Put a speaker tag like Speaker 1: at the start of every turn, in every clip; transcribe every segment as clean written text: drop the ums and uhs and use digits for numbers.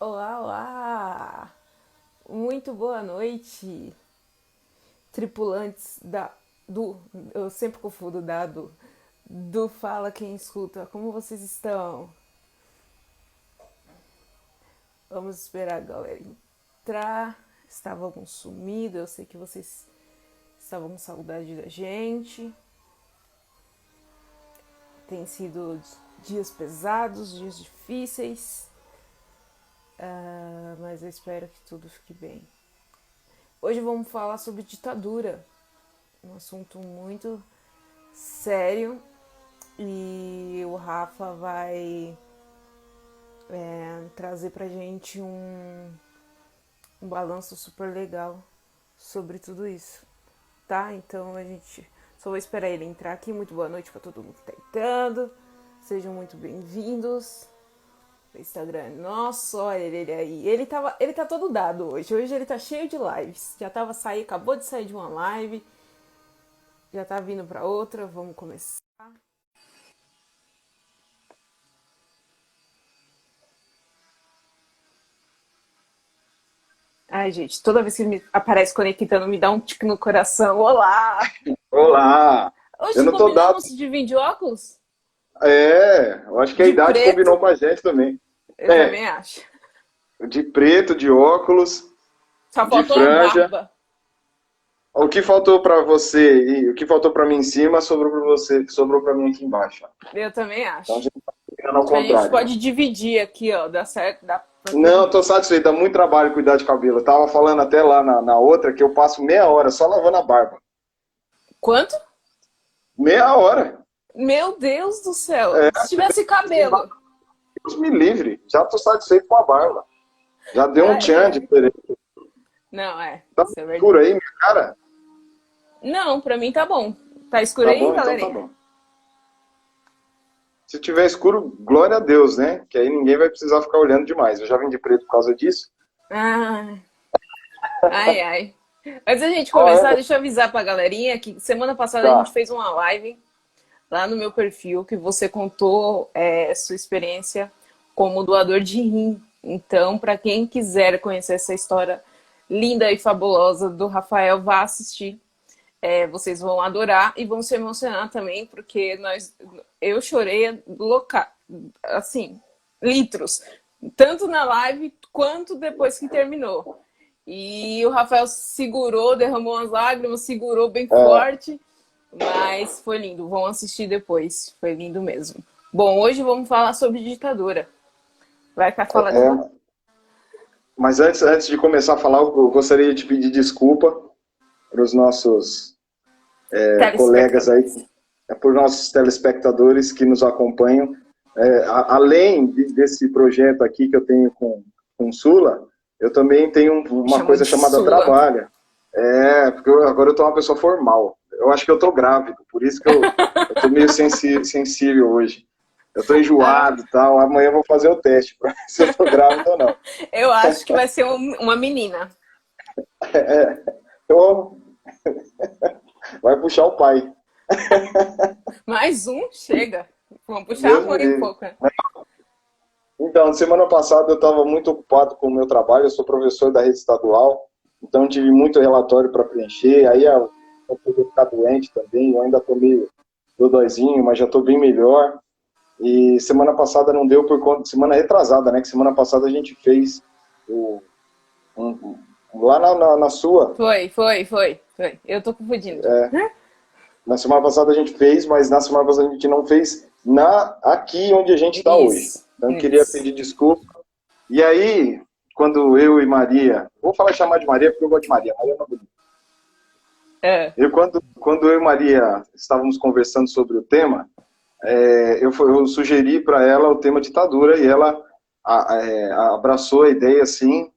Speaker 1: Olá, olá! Muito boa noite, tripulantes eu sempre confundo do Fala Quem Escuta. Como vocês estão? Vamos esperar a galera entrar. Estavam sumidos, eu sei que vocês estavam com saudade da gente. Tem sido dias pesados, dias difíceis, mas eu espero que tudo fique bem. Hoje vamos falar sobre ditadura, um assunto muito sério, e o Rafa vai trazer pra gente um balanço super legal sobre tudo isso, tá? Então a gente só vou esperar ele entrar aqui. Muito boa noite pra todo mundo que tá entrando, sejam muito bem-vindos. O Instagram é nosso, olha ele aí. Ele tá todo dado hoje. Hoje ele tá cheio de lives. Acabou de sair de uma live, já tá vindo pra outra. Vamos começar. Ai, gente, toda vez que ele me aparece conectando, me dá um tique no coração. Olá!
Speaker 2: Olá! Eu
Speaker 1: Hoje
Speaker 2: não tô dado.
Speaker 1: combinamos de vir de óculos?
Speaker 2: Eu acho que a
Speaker 1: De
Speaker 2: idade
Speaker 1: preto?
Speaker 2: combinou com a gente também.
Speaker 1: Eu também
Speaker 2: É,
Speaker 1: acho.
Speaker 2: de preto, de óculos,
Speaker 1: Só
Speaker 2: de
Speaker 1: faltou a
Speaker 2: franja.
Speaker 1: barba.
Speaker 2: O que faltou pra você e o que faltou pra mim em cima sobrou pra você, sobrou pra mim aqui embaixo.
Speaker 1: Eu também
Speaker 2: Então a
Speaker 1: acho.
Speaker 2: gente tá ficando ao
Speaker 1: A gente
Speaker 2: contrário.
Speaker 1: pode dividir aqui, ó. Dá certo, dá pra todo
Speaker 2: Não, tô
Speaker 1: mundo.
Speaker 2: satisfeito, dá muito trabalho cuidar de cabelo. Eu tava falando até lá na outra que eu passo meia hora só lavando a barba.
Speaker 1: Quanto?
Speaker 2: Meia hora.
Speaker 1: Meu Deus do céu.
Speaker 2: É,
Speaker 1: Se tivesse cabelo.
Speaker 2: Deus me livre. Já tô satisfeito com a barba. Já deu um
Speaker 1: Ai,
Speaker 2: tchan
Speaker 1: ai.
Speaker 2: diferente.
Speaker 1: Não,
Speaker 2: Tá
Speaker 1: isso é
Speaker 2: escuro
Speaker 1: verdade.
Speaker 2: aí, minha cara?
Speaker 1: Não, pra mim tá bom. Tá escuro
Speaker 2: Tá
Speaker 1: aí,
Speaker 2: bom? Então tá
Speaker 1: galerinha?
Speaker 2: bom. Se tiver escuro, glória a Deus, né? Que aí ninguém vai precisar ficar olhando demais. Eu já vim de preto por causa disso.
Speaker 1: Ah, ai, ai. Antes da gente
Speaker 2: Qual
Speaker 1: começar,
Speaker 2: é?
Speaker 1: deixa eu avisar pra galerinha que semana passada a gente
Speaker 2: Tá.
Speaker 1: fez uma live lá no meu perfil que você contou sua experiência como doador de rim. Então, para quem quiser conhecer essa história linda e fabulosa do Rafael, vá assistir. Vocês vão adorar e vão se emocionar também, porque eu chorei assim, litros, tanto na live quanto depois que terminou. E o Rafael segurou, derramou as lágrimas, segurou bem
Speaker 2: É,
Speaker 1: forte, mas foi lindo. Vão assistir depois, foi lindo mesmo. Bom, hoje vamos falar sobre ditadura. Vai cá falar tu?
Speaker 2: é. Mas antes de começar a falar, eu gostaria de pedir desculpa para os nossos colegas aí,
Speaker 1: Telespectadores.
Speaker 2: por nossos telespectadores que nos acompanham. Além desse projeto aqui que eu tenho com Sula, eu também tenho uma
Speaker 1: Chamou
Speaker 2: coisa
Speaker 1: de
Speaker 2: chamada
Speaker 1: Sula.
Speaker 2: trabalho. Porque agora eu tô uma pessoa formal. Eu acho que eu tô grávido, por isso que eu tô meio sensível hoje. Eu tô
Speaker 1: Ah,
Speaker 2: enjoado e tal. Amanhã eu vou fazer o teste para ver se eu tô grávido ou não.
Speaker 1: eu acho que vai ser uma menina.
Speaker 2: Então, vai puxar o pai.
Speaker 1: Mais um? Chega. Vamos puxar a
Speaker 2: Deus me
Speaker 1: mãe um
Speaker 2: livre.
Speaker 1: pouco, né?
Speaker 2: Então, semana passada eu estava muito ocupado com o meu trabalho. Eu sou professor da rede estadual, então tive muito relatório para preencher. Aí eu pude ficar doente também. Eu ainda estou meio dodóizinho, mas já estou bem melhor. E semana passada não deu por conta, semana retrasada, né? Que semana passada a gente fez o, lá na sua.
Speaker 1: Foi. Eu tô confundindo já.
Speaker 2: Na semana passada a gente fez, mas na semana passada a gente não fez aqui onde a gente está hoje.
Speaker 1: Isso,
Speaker 2: Então eu queria
Speaker 1: isso.
Speaker 2: pedir desculpa. E aí, quando eu e Maria, vou falar chamar de Maria porque eu gosto de Maria, Maria é uma bonita.
Speaker 1: É.
Speaker 2: Quando eu e Maria estávamos conversando sobre o tema, eu sugeri para ela o tema ditadura e ela abraçou a ideia assim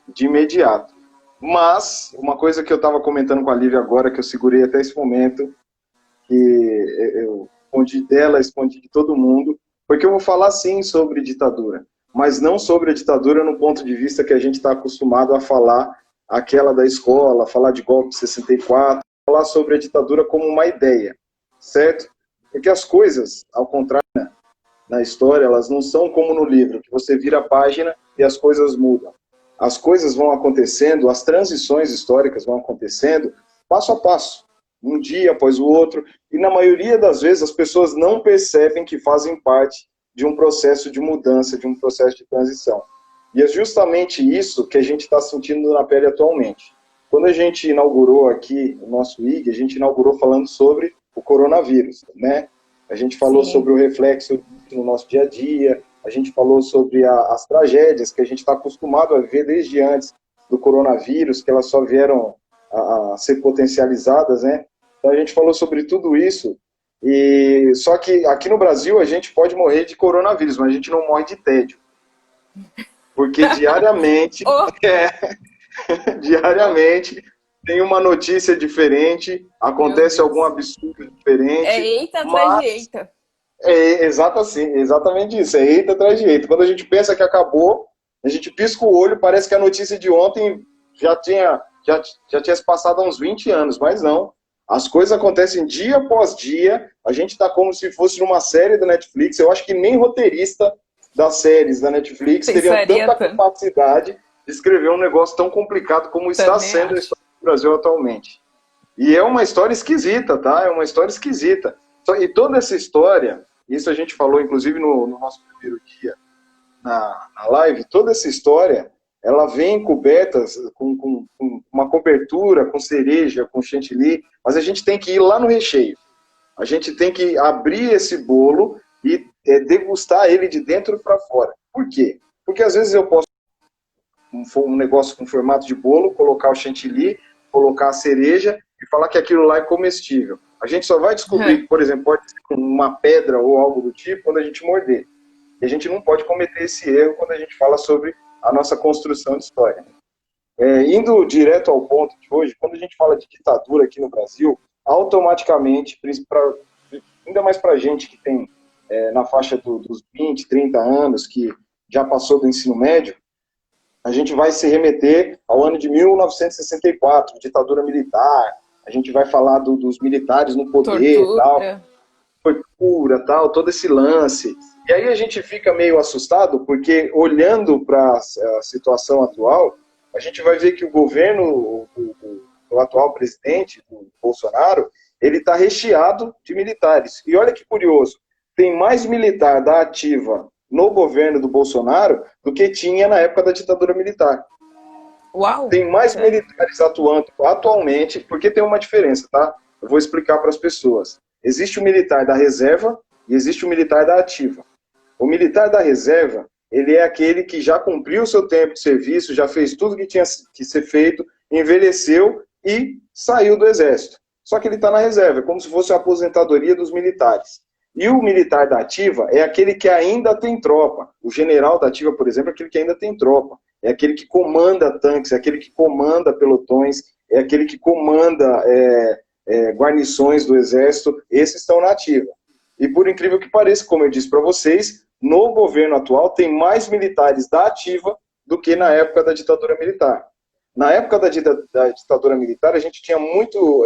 Speaker 2: de imediato. Mas uma coisa que eu estava comentando com a Lívia agora, que eu segurei até esse momento, que eu escondi dela, escondi de todo mundo, porque eu vou falar sim sobre ditadura, mas não sobre a ditadura no ponto de vista que a gente está acostumado a falar, aquela da escola, falar de golpe de 64, falar sobre a ditadura como uma ideia, certo? Porque as coisas, ao contrário, na história, elas não são como no livro, que você vira a página e as coisas mudam. As coisas vão acontecendo, as transições históricas vão acontecendo passo a passo, um dia após o outro, e na maioria das vezes as pessoas não percebem que fazem parte de um processo de mudança, de um processo de transição. E é justamente isso que a gente está sentindo na pele atualmente. Quando a gente inaugurou aqui o nosso IG, a gente inaugurou falando sobre o coronavírus, né? A gente falou
Speaker 1: Sim.
Speaker 2: sobre o reflexo no nosso dia a dia, a gente falou sobre as tragédias que a gente está acostumado a ver desde antes do coronavírus, que elas só vieram a ser potencializadas, né? Então a gente falou sobre tudo isso, e só que aqui no Brasil a gente pode morrer de coronavírus, mas a gente não morre de tédio. Porque diariamente,
Speaker 1: Oh,
Speaker 2: diariamente tem uma notícia diferente,
Speaker 1: meu
Speaker 2: acontece algum
Speaker 1: Deus.
Speaker 2: absurdo
Speaker 1: É
Speaker 2: diferente,
Speaker 1: eita atrás de
Speaker 2: mas
Speaker 1: eita.
Speaker 2: é exatamente isso, é eita atrás de eita. Quando a gente pensa que acabou, a gente pisca o olho, parece que a notícia de ontem já tinha se passado há uns 20 anos, mas não. As coisas acontecem dia após dia, a gente está como se fosse numa série da Netflix. Eu acho que nem roteirista das séries da Netflix teriam
Speaker 1: Pensaria
Speaker 2: tanta
Speaker 1: tanto.
Speaker 2: capacidade de escrever um negócio tão complicado como está
Speaker 1: Também
Speaker 2: sendo a
Speaker 1: acho.
Speaker 2: história do Brasil atualmente. E é uma história esquisita, tá? É uma história esquisita. E toda essa história, isso a gente falou inclusive no nosso primeiro dia na live, toda essa história, ela vem coberta com uma cobertura, com cereja, com chantilly, mas a gente tem que ir lá no recheio. A gente tem que abrir esse bolo e degustar ele de dentro para fora. Por quê? Porque às vezes eu posso um negócio com formato de bolo, colocar o chantilly, colocar a cereja e falar que aquilo lá é comestível. A gente só vai descobrir que, por exemplo, pode ser uma pedra ou algo do tipo quando a gente morder. E a gente não pode cometer esse erro quando a gente fala sobre a nossa construção de história. Indo direto ao ponto de hoje, quando a gente fala de ditadura aqui no Brasil, automaticamente, ainda mais para a gente que tem na faixa dos 20, 30 anos, que já passou do ensino médio, a gente vai se remeter ao ano de 1964, ditadura militar, a gente vai falar dos militares no poder,
Speaker 1: Tortura.
Speaker 2: tortura, tal, todo esse lance. E aí a gente fica meio assustado, porque olhando para a situação atual, a gente vai ver que o governo, o atual presidente, o Bolsonaro, ele está recheado de militares. E olha que curioso, tem mais militar da ativa no governo do Bolsonaro do que tinha na época da ditadura militar.
Speaker 1: Uau!
Speaker 2: Tem mais
Speaker 1: Sério?
Speaker 2: militares atuando atualmente, porque tem uma diferença, tá? Eu vou explicar para as pessoas. Existe o militar da reserva e existe o militar da ativa. O militar da reserva, ele é aquele que já cumpriu o seu tempo de serviço, já fez tudo que tinha que ser feito, envelheceu e saiu do exército. Só que ele está na reserva, é como se fosse a aposentadoria dos militares. E o militar da ativa é aquele que ainda tem tropa. O general da ativa, por exemplo, é aquele que ainda tem tropa. É aquele que comanda tanques, é aquele que comanda pelotões, é aquele que comanda guarnições do exército. Esses estão na ativa. E por incrível que pareça, como eu disse para vocês, no governo atual tem mais militares da ativa do que na época da ditadura militar. Na época da ditadura militar, a gente tinha muito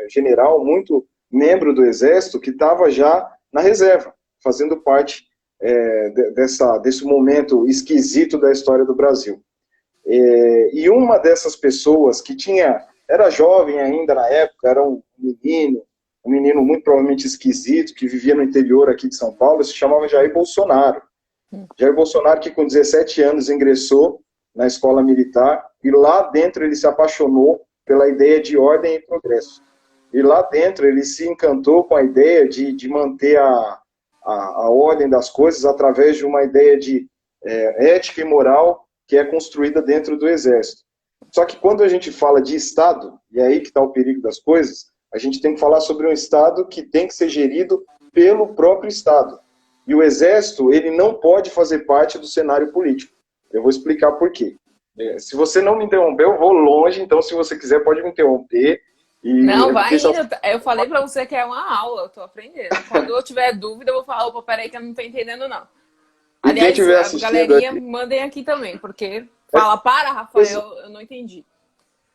Speaker 2: general, muito membro do exército que estava já na reserva, fazendo parte desse momento esquisito da história do Brasil. E uma dessas pessoas que era jovem ainda na época, era um menino muito provavelmente esquisito, que vivia no interior aqui de São Paulo, se chamava Jair Bolsonaro. Jair Bolsonaro, que com 17 anos ingressou na escola militar, e lá dentro ele se apaixonou pela ideia de ordem e progresso. E lá dentro ele se encantou com a ideia de manter a ordem das coisas através de uma ideia de ética e moral que é construída dentro do Exército. Só que quando a gente fala de Estado, e é aí que está o perigo das coisas, a gente tem que falar sobre um Estado que tem que ser gerido pelo próprio Estado. E o Exército, ele não pode fazer parte do cenário político. Eu vou explicar por quê. Se você não me interromper, eu vou longe, então se você quiser pode me interromper.
Speaker 1: Não, vai indo. Eu falei pra você que é uma aula, eu tô aprendendo. Quando eu tiver dúvida, eu vou falar, opa, peraí que eu não tô entendendo, não.
Speaker 2: E quem
Speaker 1: Aliás,
Speaker 2: estiver
Speaker 1: a
Speaker 2: assistindo
Speaker 1: galerinha,
Speaker 2: aqui,
Speaker 1: mandem aqui também, porque fala, para, Rafael, eu não entendi.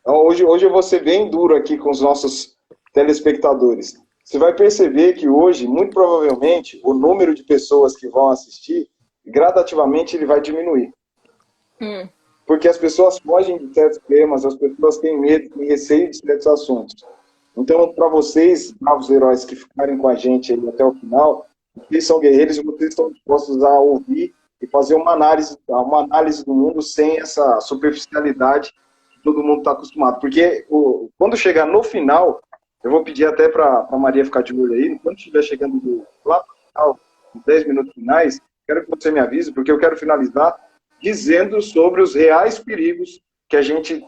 Speaker 2: hoje eu vou ser bem duro aqui com os nossos telespectadores. Você vai perceber que hoje, muito provavelmente, o número de pessoas que vão assistir, gradativamente, ele vai diminuir.
Speaker 1: Hum.
Speaker 2: Porque as pessoas fogem de certos temas, as pessoas têm medo, têm receio de certos assuntos. Então, para vocês, bravos heróis que ficarem com a gente aí até o final, vocês são guerreiros e vocês estão dispostos a ouvir e fazer uma análise do mundo sem essa superficialidade que todo mundo está acostumado. Porque quando chegar no final, eu vou pedir até para a Maria ficar de olho aí, quando estiver chegando lá para o final, nos 10 minutos finais, quero que você me avise, porque eu quero finalizar dizendo sobre os reais perigos que a gente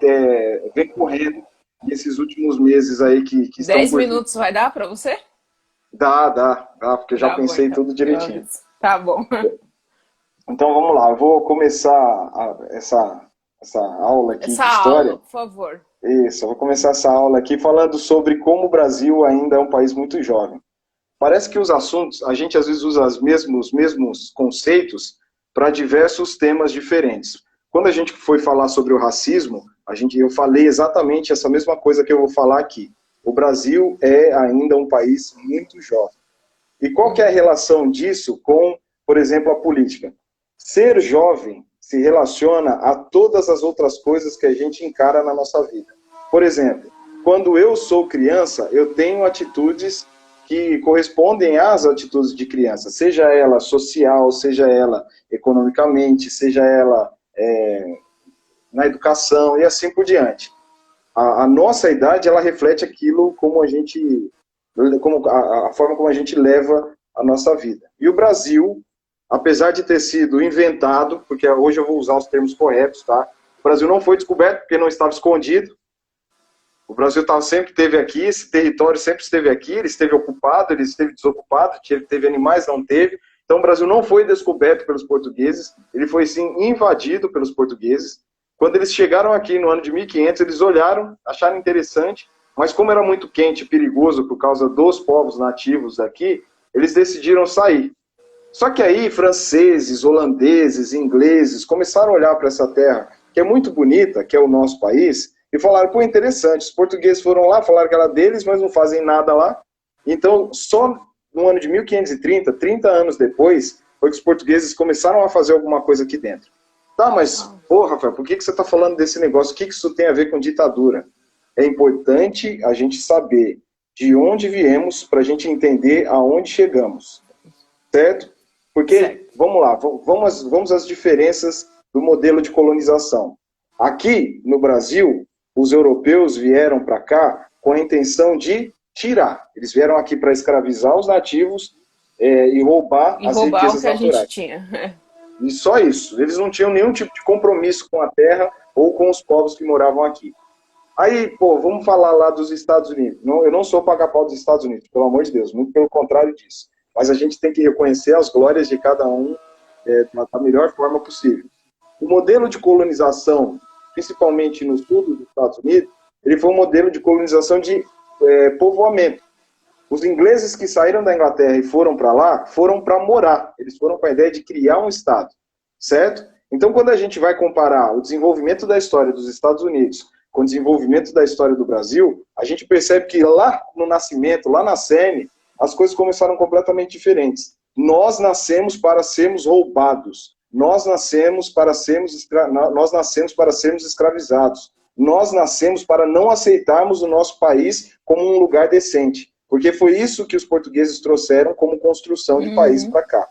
Speaker 2: vem correndo nesses últimos meses aí que estão
Speaker 1: 10
Speaker 2: por vir.
Speaker 1: minutos vai dar para você?
Speaker 2: Dá, porque já
Speaker 1: Tá bom,
Speaker 2: pensei
Speaker 1: então.
Speaker 2: tudo
Speaker 1: Eu
Speaker 2: direitinho.
Speaker 1: aviso. Tá bom.
Speaker 2: Então vamos lá, eu vou começar essa aula aqui
Speaker 1: Essa
Speaker 2: de
Speaker 1: aula,
Speaker 2: história.
Speaker 1: por favor.
Speaker 2: Isso, eu vou começar essa aula aqui falando sobre como o Brasil ainda é um país muito jovem. Parece que os assuntos, a gente às vezes usa os mesmos conceitos para diversos temas diferentes. Quando a gente foi falar sobre o racismo, eu falei exatamente essa mesma coisa que eu vou falar aqui. O Brasil é ainda um país muito jovem. E qual que é a relação disso com, por exemplo, a política? Ser jovem se relaciona a todas as outras coisas que a gente encara na nossa vida. Por exemplo, quando eu sou criança, eu tenho atitudes que correspondem às atitudes de criança, seja ela social, seja ela economicamente, seja ela na educação e assim por diante. A nossa idade, ela reflete aquilo como a forma como a gente leva a nossa vida. E o Brasil, apesar de ter sido inventado, porque hoje eu vou usar os termos corretos, tá? O Brasil não foi descoberto porque não estava escondido. O Brasil sempre esteve aqui, esse território sempre esteve aqui, ele esteve ocupado, ele esteve desocupado, teve animais, não teve. Então o Brasil não foi descoberto pelos portugueses, ele foi sim invadido pelos portugueses. Quando eles chegaram aqui no ano de 1500, eles olharam, acharam interessante, mas como era muito quente e perigoso por causa dos povos nativos aqui, eles decidiram sair. Só que aí franceses, holandeses, ingleses começaram a olhar para essa terra, que é muito bonita, que é o nosso país, e falaram, pô, interessante, os portugueses foram lá, falaram que era deles, mas não fazem nada lá. Então, só no ano de 1530, 30 anos depois, foi que os portugueses começaram a fazer alguma coisa aqui dentro. Tá, mas, pô, Rafael, por que você está falando desse negócio? O que isso tem a ver com ditadura? É importante a gente saber de onde viemos para a gente entender aonde chegamos, certo? Porque, vamos lá, vamos às diferenças do modelo de colonização. Aqui, no Brasil, os europeus vieram para cá com a intenção de tirar. Eles vieram aqui para escravizar os nativos e roubar as riquezas
Speaker 1: O que a gente
Speaker 2: naturais.
Speaker 1: tinha.
Speaker 2: E só isso. Eles não tinham nenhum tipo de compromisso com a terra ou com os povos que moravam aqui. Aí, pô, vamos falar lá dos Estados Unidos. Não, eu não sou paga-pau dos Estados Unidos, pelo amor de Deus, muito pelo contrário disso. Mas a gente tem que reconhecer as glórias de cada um da melhor forma possível. O modelo de colonização, principalmente no sul dos Estados Unidos, ele foi um modelo de colonização de povoamento. Os ingleses que saíram da Inglaterra e foram para lá, foram para morar. Eles foram com a ideia de criar um Estado, certo? Então, quando a gente vai comparar o desenvolvimento da história dos Estados Unidos com o desenvolvimento da história do Brasil, a gente percebe que lá no nascimento, lá na seme, as coisas começaram completamente diferentes. Nós nascemos para sermos roubados. Nós nascemos para sermos escravizados. Nós nascemos para não aceitarmos o nosso país como um lugar decente. Porque foi isso que os portugueses trouxeram como construção de país para cá.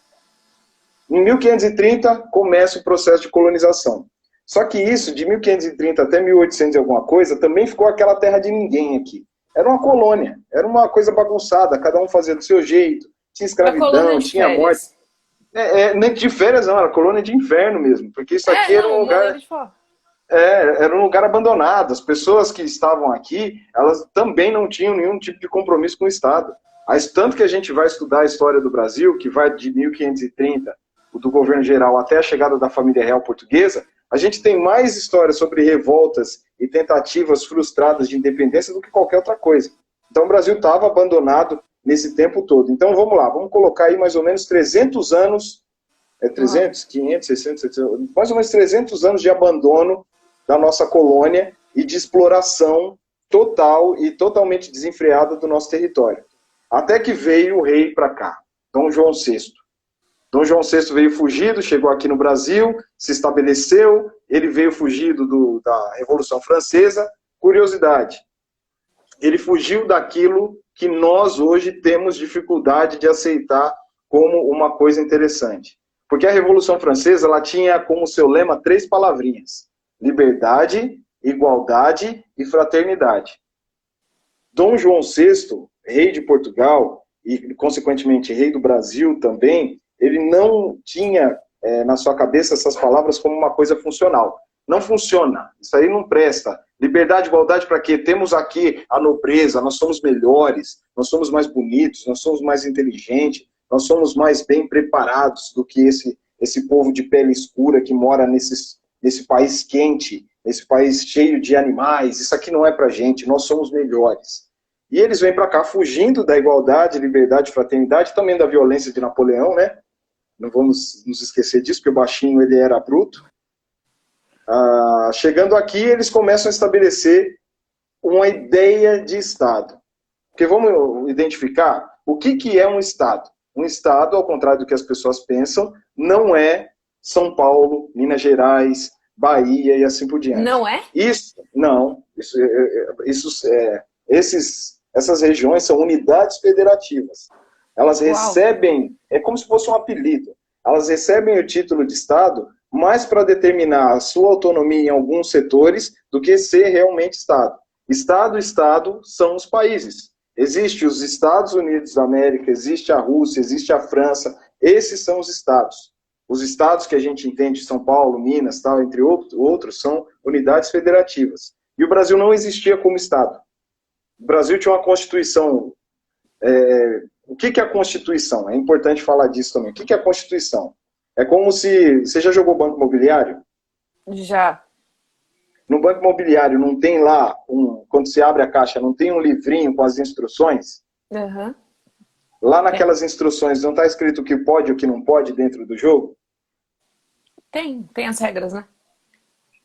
Speaker 2: Em 1530, começa o processo de colonização. Só que isso, de 1530 até 1800 e alguma coisa, também ficou aquela terra de ninguém aqui. Era uma colônia, era uma coisa bagunçada, cada um fazia do seu jeito, tinha escravidão, tinha morte. Nem de férias não, era colônia de inferno mesmo, porque isso aqui era um lugar... era um lugar abandonado. As pessoas que estavam aqui, elas também não tinham nenhum tipo de compromisso com o Estado. Mas tanto que a gente vai estudar a história do Brasil, que vai de 1530, do governo geral, até a chegada da família real portuguesa, a gente tem mais histórias sobre revoltas e tentativas frustradas de independência do que qualquer outra coisa. Então o Brasil estava abandonado nesse tempo todo. Então vamos lá, vamos colocar aí mais ou menos 300 anos, 300, 500, 600, 700, mais ou menos 300 anos de abandono da nossa colônia e de exploração total e totalmente desenfreada do nosso território. Até que veio o rei para cá, Dom João VI. Dom João VI veio fugido, chegou aqui no Brasil, se estabeleceu, ele veio fugido da Revolução Francesa. Curiosidade, ele fugiu daquilo que nós hoje temos dificuldade de aceitar como uma coisa interessante. Porque a Revolução Francesa ela tinha como seu lema 3 palavrinhas: liberdade, igualdade e fraternidade. Dom João VI, rei de Portugal e, consequentemente, rei do Brasil também, ele não tinha na sua cabeça essas palavras como uma coisa funcional. Não funciona, isso aí não presta. Liberdade, igualdade para quê? Temos aqui a nobreza, nós somos melhores, nós somos mais bonitos, nós somos mais inteligentes, nós somos mais bem preparados do que esse povo de pele escura que mora nesse país quente, nesse país cheio de animais. Isso aqui não é pra gente, nós somos melhores. E eles vêm para cá fugindo da igualdade, liberdade, fraternidade, também da violência de Napoleão, né? Não vamos nos esquecer disso, porque o baixinho ele era bruto. Chegando aqui, eles começam a estabelecer uma ideia de Estado. Porque vamos identificar o que é um Estado. Um Estado, ao contrário do que as pessoas pensam, não é São Paulo, Minas Gerais, Bahia e assim por diante.
Speaker 1: Não é?
Speaker 2: Essas regiões são unidades federativas. Elas
Speaker 1: Uau.
Speaker 2: recebem, é como se fosse um apelido, elas recebem o título de Estado mais para determinar a sua autonomia em alguns setores do que ser realmente Estado. Estado são os países. Existem os Estados Unidos da América, existe a Rússia, existe a França, esses são os Estados. Os estados que a gente entende, São Paulo, Minas, tal, entre outros, são unidades federativas. E o Brasil não existia como Estado. O Brasil tinha uma Constituição. O que é a Constituição? É importante falar disso também. O que é a Constituição? É como se... Você já jogou Banco Imobiliário?
Speaker 1: Já.
Speaker 2: No Banco Imobiliário não tem lá, quando você abre a caixa, não tem um livrinho com as instruções?
Speaker 1: Uhum.
Speaker 2: Lá naquelas instruções não está escrito o que pode e o que não pode dentro do jogo?
Speaker 1: Tem as regras, né?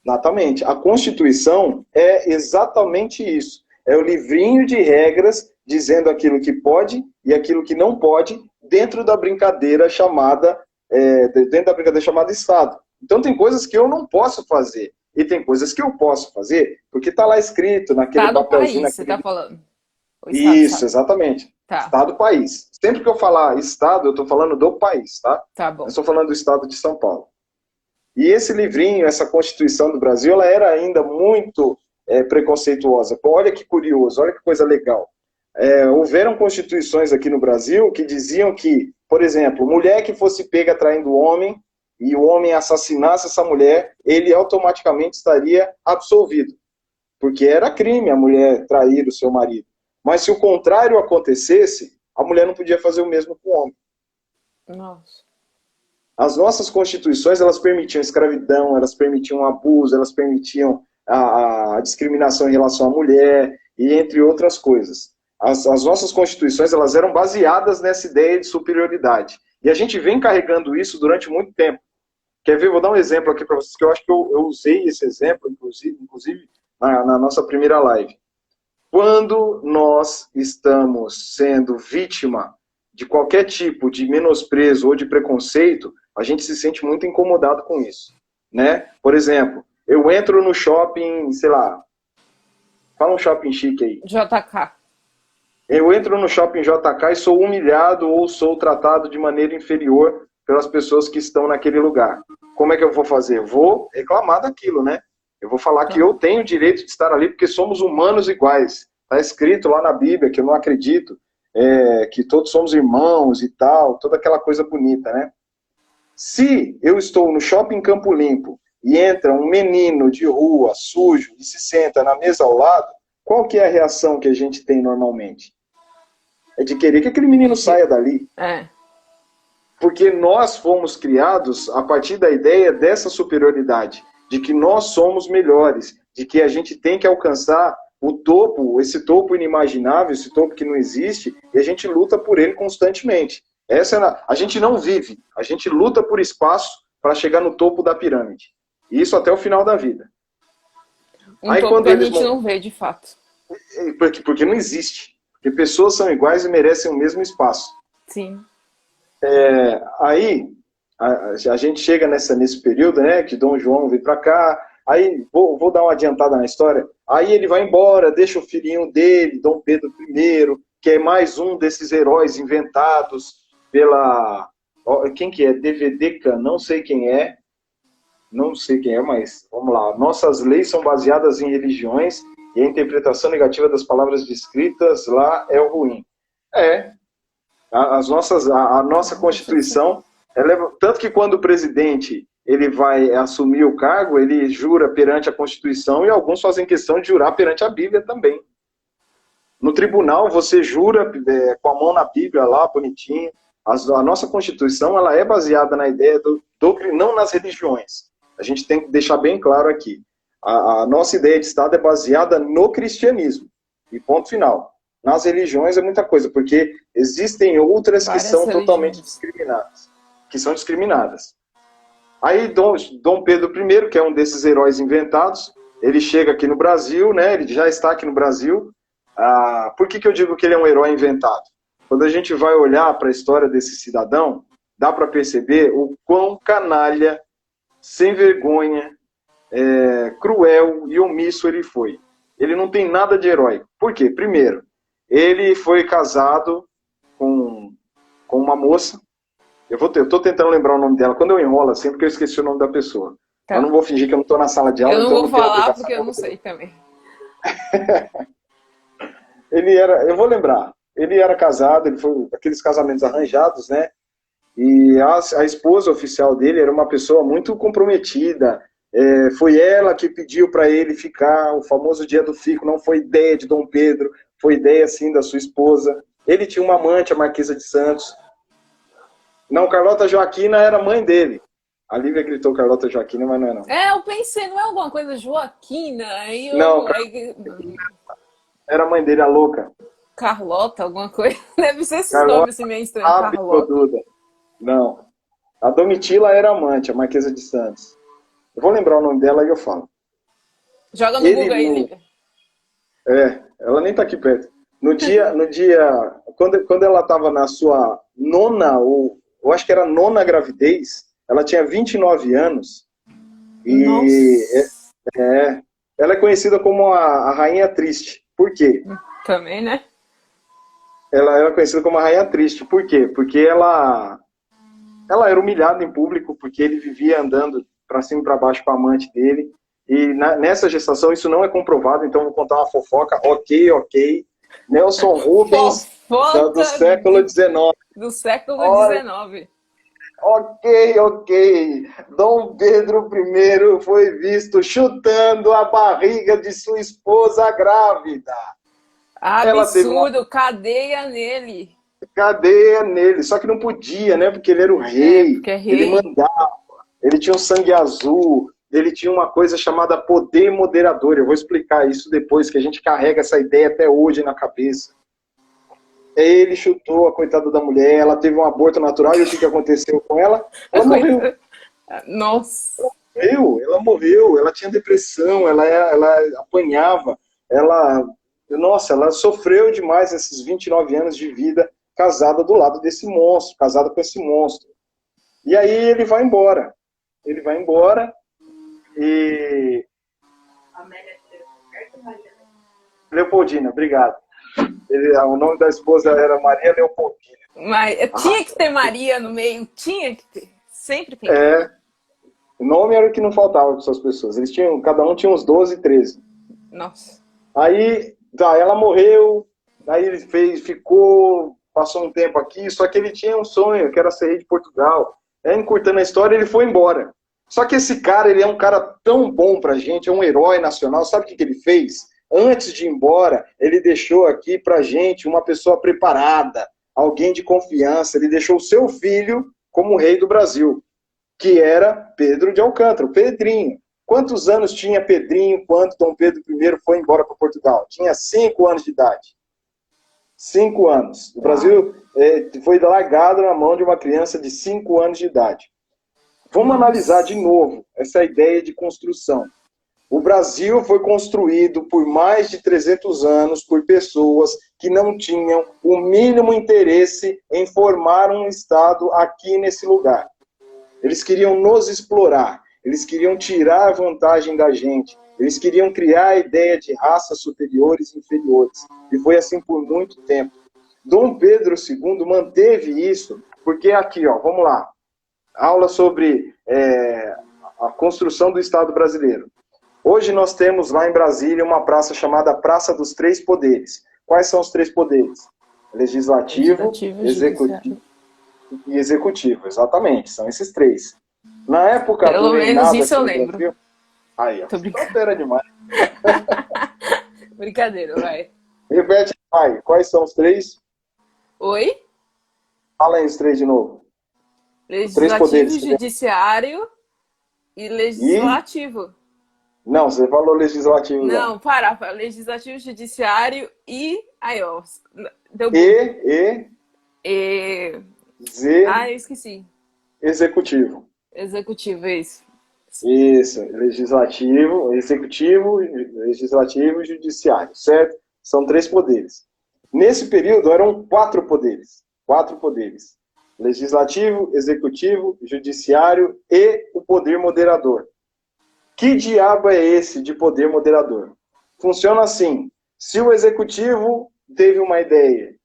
Speaker 2: Exatamente. A Constituição é exatamente isso. É o livrinho de regras dizendo aquilo que pode e aquilo que não pode dentro da brincadeira chamada Estado. Então tem coisas que eu não posso fazer e tem coisas que eu posso fazer porque está lá escrito naquele papelzinho.
Speaker 1: País, você está falando.
Speaker 2: Isso, exatamente.
Speaker 1: Tá.
Speaker 2: Estado-país. Sempre que eu falar Estado, eu estou falando do país, tá?
Speaker 1: Tá bom.
Speaker 2: Eu estou falando do Estado de São Paulo. E esse livrinho, essa Constituição do Brasil, ela era ainda muito preconceituosa. Pô, olha que curioso, olha que coisa legal. Houveram constituições aqui no Brasil que diziam que, por exemplo, mulher que fosse pega traindo o homem e o homem assassinasse essa mulher, ele automaticamente estaria absolvido. Porque era crime a mulher trair o seu marido. Mas se o contrário acontecesse, a mulher não podia fazer o mesmo com o homem.
Speaker 1: Nossa.
Speaker 2: As nossas constituições, elas permitiam escravidão, elas permitiam abuso, elas permitiam a discriminação em relação à mulher, e entre outras coisas. As nossas constituições, elas eram baseadas nessa ideia de superioridade. E a gente vem carregando isso durante muito tempo. Quer ver? Vou dar um exemplo aqui para vocês, que eu acho que eu usei esse exemplo, inclusive na nossa primeira live. Quando nós estamos sendo vítima de qualquer tipo de menosprezo ou de preconceito, a gente se sente muito incomodado com isso, né? Por exemplo, eu entro no shopping, sei lá, fala um shopping chique aí.
Speaker 1: JK.
Speaker 2: Eu entro no shopping JK e sou humilhado ou sou tratado de maneira inferior pelas pessoas que estão naquele lugar. Como é que eu vou fazer? Eu vou reclamar daquilo, né? Eu vou falar que eu tenho o direito de estar ali porque somos humanos iguais. Está escrito lá na Bíblia, que eu não acredito, que todos somos irmãos e tal, toda aquela coisa bonita, né? Se eu estou no shopping Campo Limpo e entra um menino de rua, sujo, e se senta na mesa ao lado, qual que é a reação que a gente tem normalmente? É de querer que aquele menino saia dali. Porque nós fomos criados a partir da ideia dessa superioridade, de que nós somos melhores, de que a gente tem que alcançar o topo, esse topo inimaginável, esse topo que não existe, e a gente luta por ele constantemente. A gente não vive, a gente luta por espaço para chegar no topo da pirâmide. E isso até o final da vida.
Speaker 1: Aí, topo quando que a gente não vê, de fato.
Speaker 2: Porque não existe. Porque pessoas são iguais e merecem o mesmo espaço.
Speaker 1: Sim.
Speaker 2: Aí, a gente chega nesse período, né, que Dom João vem para cá, aí vou dar uma adiantada na história, aí ele vai embora, deixa o filhinho dele, Dom Pedro I, que é mais um desses heróis inventados pela... Quem que é? DVDK, não sei quem é, mas vamos lá. Nossas leis são baseadas em religiões e a interpretação negativa das palavras descritas lá é o ruim. A nossa Constituição, tanto que quando o presidente ele vai assumir o cargo, ele jura perante a Constituição e alguns fazem questão de jurar perante a Bíblia também. No tribunal, você jura com a mão na Bíblia lá, bonitinho. A nossa Constituição ela é baseada na ideia não nas religiões. A gente tem que deixar bem claro aqui. A nossa ideia de Estado é baseada no cristianismo. E ponto final. Nas religiões é muita coisa, porque existem outras que são totalmente discriminadas. Que são discriminadas. Aí Dom Pedro I, que é um desses heróis inventados, ele chega aqui no Brasil, né? Ele já está aqui no Brasil. Por que eu digo que ele é um herói inventado? Quando a gente vai olhar para a história desse cidadão, dá para perceber o quão canalha, sem vergonha, cruel e omisso ele foi. Ele não tem nada de herói. Por quê? Primeiro, ele foi casado com uma moça. Eu estou tentando lembrar o nome dela. Quando eu enrolo, sempre que eu esqueci o nome da pessoa. Tá. Eu não vou fingir que eu não estou na sala de aula.
Speaker 1: Eu não vou falar porque eu não sei também.
Speaker 2: Eu vou lembrar. Ele era casado, ele foi aqueles casamentos arranjados, né? E a esposa oficial dele era uma pessoa muito comprometida. Foi ela que pediu para ele ficar, o famoso dia do fico, não foi ideia de Dom Pedro, foi ideia, sim, da sua esposa. Ele tinha uma amante, a Marquesa de Santos. Não, Carlota Joaquina era mãe dele. A Lívia gritou Carlota Joaquina, mas não é não.
Speaker 1: Eu pensei, não é alguma coisa Joaquina?
Speaker 2: Não, era a mãe dele, a louca.
Speaker 1: Carlota, alguma coisa? Deve ser esse nome assim meio estranho, Carlota.
Speaker 2: Não. A Domitila era amante, a Marquesa de Santos. Eu vou lembrar o nome dela e eu falo.
Speaker 1: Joga no Google aí, Lívia.
Speaker 2: Ela nem tá aqui perto. Quando ela estava na sua nona, ou eu acho que era nona gravidez, ela tinha 29 anos. E ela é conhecida como a Rainha Triste. Por quê?
Speaker 1: Também, né?
Speaker 2: Ela era conhecida como a Rainha Triste. Por quê? Porque ela era humilhada em público, porque ele vivia andando para cima e para baixo com a amante dele. E nessa gestação isso não é comprovado, então vou contar uma fofoca. Ok. Nelson Rubens, do século XIX.
Speaker 1: Do século XIX.
Speaker 2: Ok. Dom Pedro I foi visto chutando a barriga de sua esposa grávida.
Speaker 1: Absurdo, cadeia nele.
Speaker 2: Só que não podia, né? Porque ele era o rei.
Speaker 1: Porque é rei.
Speaker 2: Ele mandava. Ele tinha um sangue azul. Ele tinha uma coisa chamada poder moderador. Eu vou explicar isso depois, que a gente carrega essa ideia até hoje na cabeça. Ele chutou a coitada da mulher, ela teve um aborto natural, e o que aconteceu com ela? Ela morreu.
Speaker 1: Nossa.
Speaker 2: Ela morreu, ela tinha depressão, ela apanhava, ela sofreu demais esses 29 anos de vida casada do lado desse monstro, casada com esse monstro. E aí ele vai embora. E... Leopoldina, obrigado. O nome da esposa era Maria Leopoldina.
Speaker 1: Mas tinha que ter Maria no meio, tinha que ter. Sempre tem.
Speaker 2: O nome era o que não faltava para essas pessoas. Cada um tinha uns 12, 13.
Speaker 1: Nossa.
Speaker 2: Aí, ela morreu, aí ele passou um tempo aqui, só que ele tinha um sonho, que era ser rei de Portugal. Encurtando a história, ele foi embora. Só que esse cara, ele é um cara tão bom pra gente, é um herói nacional. Sabe o que ele fez? Antes de ir embora, ele deixou aqui pra gente uma pessoa preparada, alguém de confiança. Ele deixou o seu filho como rei do Brasil, que era Pedro de Alcântara, o Pedrinho. Quantos anos tinha Pedrinho quando Dom Pedro I foi embora para Portugal? Tinha 5 anos de idade. 5 anos. O Brasil foi largado na mão de uma criança de 5 anos de idade. Vamos analisar de novo essa ideia de construção. O Brasil foi construído por mais de 300 anos por pessoas que não tinham o mínimo interesse em formar um Estado aqui nesse lugar. Eles queriam nos explorar, eles queriam tirar vantagem da gente, eles queriam criar a ideia de raças superiores e inferiores. E foi assim por muito tempo. Dom Pedro II manteve isso, porque aqui, ó, vamos lá, aula sobre a construção do Estado brasileiro. Hoje nós temos lá em Brasília uma praça chamada Praça dos Três Poderes. Quais são os três poderes? Legislativo, executivo e executivo. Exatamente, são esses três. Na época
Speaker 1: pelo
Speaker 2: do
Speaker 1: menos
Speaker 2: reinado
Speaker 1: isso eu
Speaker 2: aqui no
Speaker 1: lembro.
Speaker 2: Brasil, aí, ó,
Speaker 1: Tô brincando.
Speaker 2: fera demais.
Speaker 1: Brincadeira, vai.
Speaker 2: Repete, vai. Quais são os três?
Speaker 1: Oi?
Speaker 2: Fala aí os três de novo. Os três
Speaker 1: Legislativo,
Speaker 2: poderes.
Speaker 1: judiciário e legislativo.
Speaker 2: Não, você falou legislativo.
Speaker 1: Não, para. Legislativo, judiciário e... Aí, ó. Deu
Speaker 2: Z.
Speaker 1: Ah, eu esqueci.
Speaker 2: Executivo.
Speaker 1: Executivo, é isso.
Speaker 2: Isso, legislativo, executivo, legislativo e judiciário, certo? São três poderes. Nesse período eram quatro poderes. Quatro poderes. Legislativo, executivo, judiciário e o poder moderador. Que diabo é esse de poder moderador? Funciona assim. Se o executivo teve uma ideia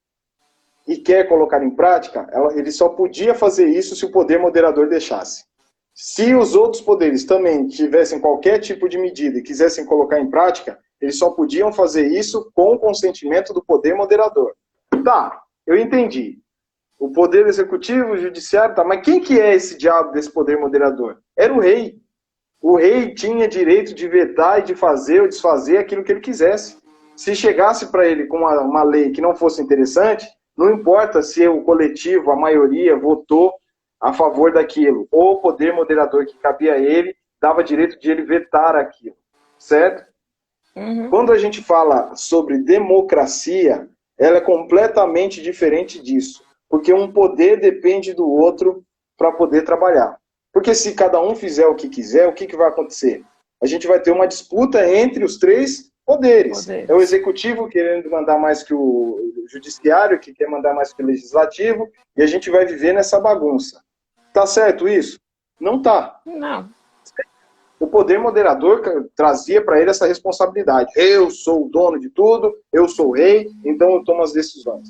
Speaker 2: e quer colocar em prática, ele só podia fazer isso se o poder moderador deixasse. Se os outros poderes também tivessem qualquer tipo de medida e quisessem colocar em prática, eles só podiam fazer isso com o consentimento do poder moderador. Tá, eu entendi. O poder executivo, o judiciário, tá, mas quem que é esse diabo desse poder moderador? Era o rei. O rei tinha direito de vetar e de fazer ou desfazer aquilo que ele quisesse. Se chegasse para ele com uma lei que não fosse interessante, não importa se o coletivo, a maioria, votou a favor daquilo, ou o poder moderador que cabia a ele, dava direito de ele vetar aquilo, certo?
Speaker 1: Uhum.
Speaker 2: Quando a gente fala sobre democracia, ela é completamente diferente disso, porque um poder depende do outro para poder trabalhar. Porque se cada um fizer o que quiser, o que vai acontecer? A gente vai ter uma disputa entre os três poderes. É o executivo querendo mandar mais que o judiciário, que quer mandar mais que o legislativo, e a gente vai viver nessa bagunça. Tá certo isso? Não tá.
Speaker 1: Não.
Speaker 2: O poder moderador trazia para ele essa responsabilidade. Eu sou o dono de tudo, eu sou o rei, então eu tomo as decisões.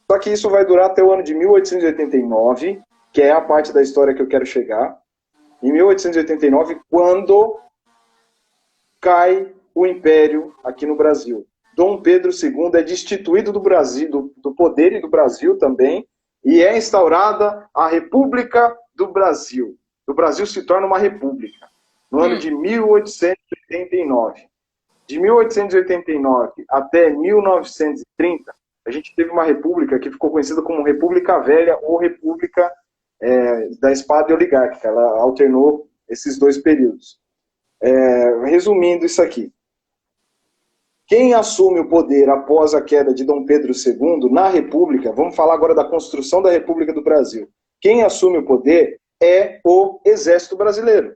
Speaker 2: Só que isso vai durar até o ano de 1889, que é a parte da história que eu quero chegar. Em 1889, quando cai o Império aqui no Brasil. Dom Pedro II é destituído do Brasil, do poder e do Brasil também, e é instaurada a República do Brasil. O Brasil se torna uma república, no ano de 1889. De 1889 até 1930, a gente teve uma república que ficou conhecida como República Velha ou República da Espada Oligárquica. Ela alternou esses dois períodos. Resumindo isso aqui. Quem assume o poder após a queda de Dom Pedro II na República, vamos falar agora da construção da República do Brasil. Quem assume o poder é o Exército Brasileiro.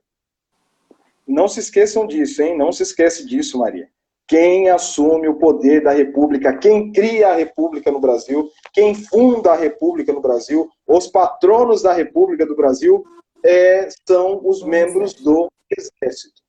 Speaker 2: Não se esqueçam disso, hein? Não se esquece disso, Maria. Quem assume o poder da República, quem cria a República no Brasil, quem funda a República no Brasil, os patronos da República do Brasil são os membros do Exército.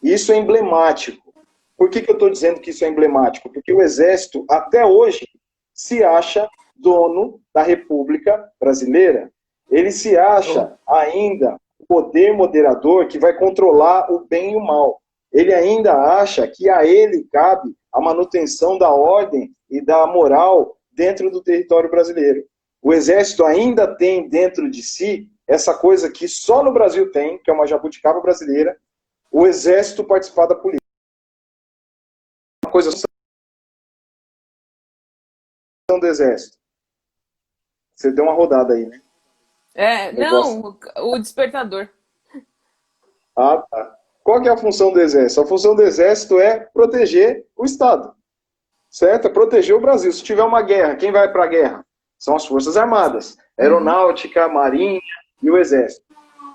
Speaker 2: Isso é emblemático. Por que eu estou dizendo que isso é emblemático? Porque o Exército, até hoje, se acha dono da República Brasileira. Ele se acha ainda o poder moderador que vai controlar o bem e o mal. Ele ainda acha que a ele cabe a manutenção da ordem e da moral dentro do território brasileiro. O Exército ainda tem dentro de si essa coisa que só no Brasil tem, que é uma jabuticaba brasileira, o Exército participar da política. Uma coisa do Exército. Você deu uma rodada aí, né?
Speaker 1: Não, o despertador.
Speaker 2: Ah, tá. Qual que é a função do Exército? A função do Exército é proteger o Estado. Certo? É proteger o Brasil. Se tiver uma guerra, quem vai para a guerra? São as Forças Armadas. Aeronáutica, Marinha e o Exército.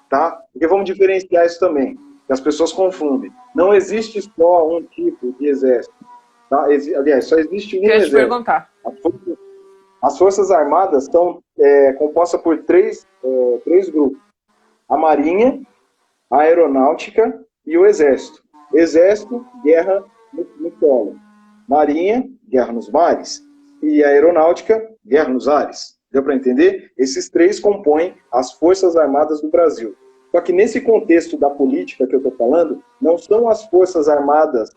Speaker 2: Tá? Porque vamos diferenciar isso também. que as pessoas confundem. Não existe só um tipo de exército. Tá? Aliás, só existe um
Speaker 1: Queria te
Speaker 2: exército.
Speaker 1: perguntar.
Speaker 2: As Forças Armadas são compostas por três grupos. A Marinha, a Aeronáutica e o Exército. Exército, guerra no solo. Marinha, guerra nos mares. E a Aeronáutica, guerra nos ares. Deu para entender? Esses três compõem as Forças Armadas do Brasil. Só que nesse contexto da política que eu estou falando, não são as Forças Armadas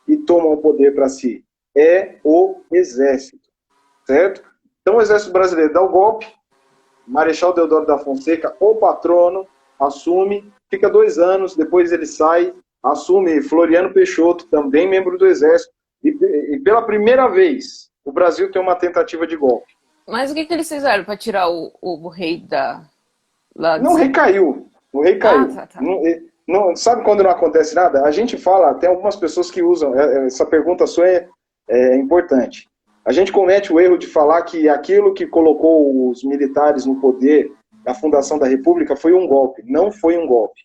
Speaker 2: que tomam o poder para si. É o Exército. Certo? Então o Exército Brasileiro dá o golpe, Marechal Deodoro da Fonseca, o patrono, assume, fica 2 anos, depois ele sai, assume Floriano Peixoto, também membro do Exército, e pela primeira vez o Brasil tem uma tentativa de golpe.
Speaker 1: Mas o que eles fizeram para tirar o rei lá de
Speaker 2: Não, o rei caiu. O rei caiu.
Speaker 1: tá.
Speaker 2: Sabe quando não acontece nada? A gente fala, tem algumas pessoas que usam, essa pergunta sua é importante. A gente comete o erro de falar que aquilo que colocou os militares no poder, na fundação da República, foi um golpe. Não foi um golpe.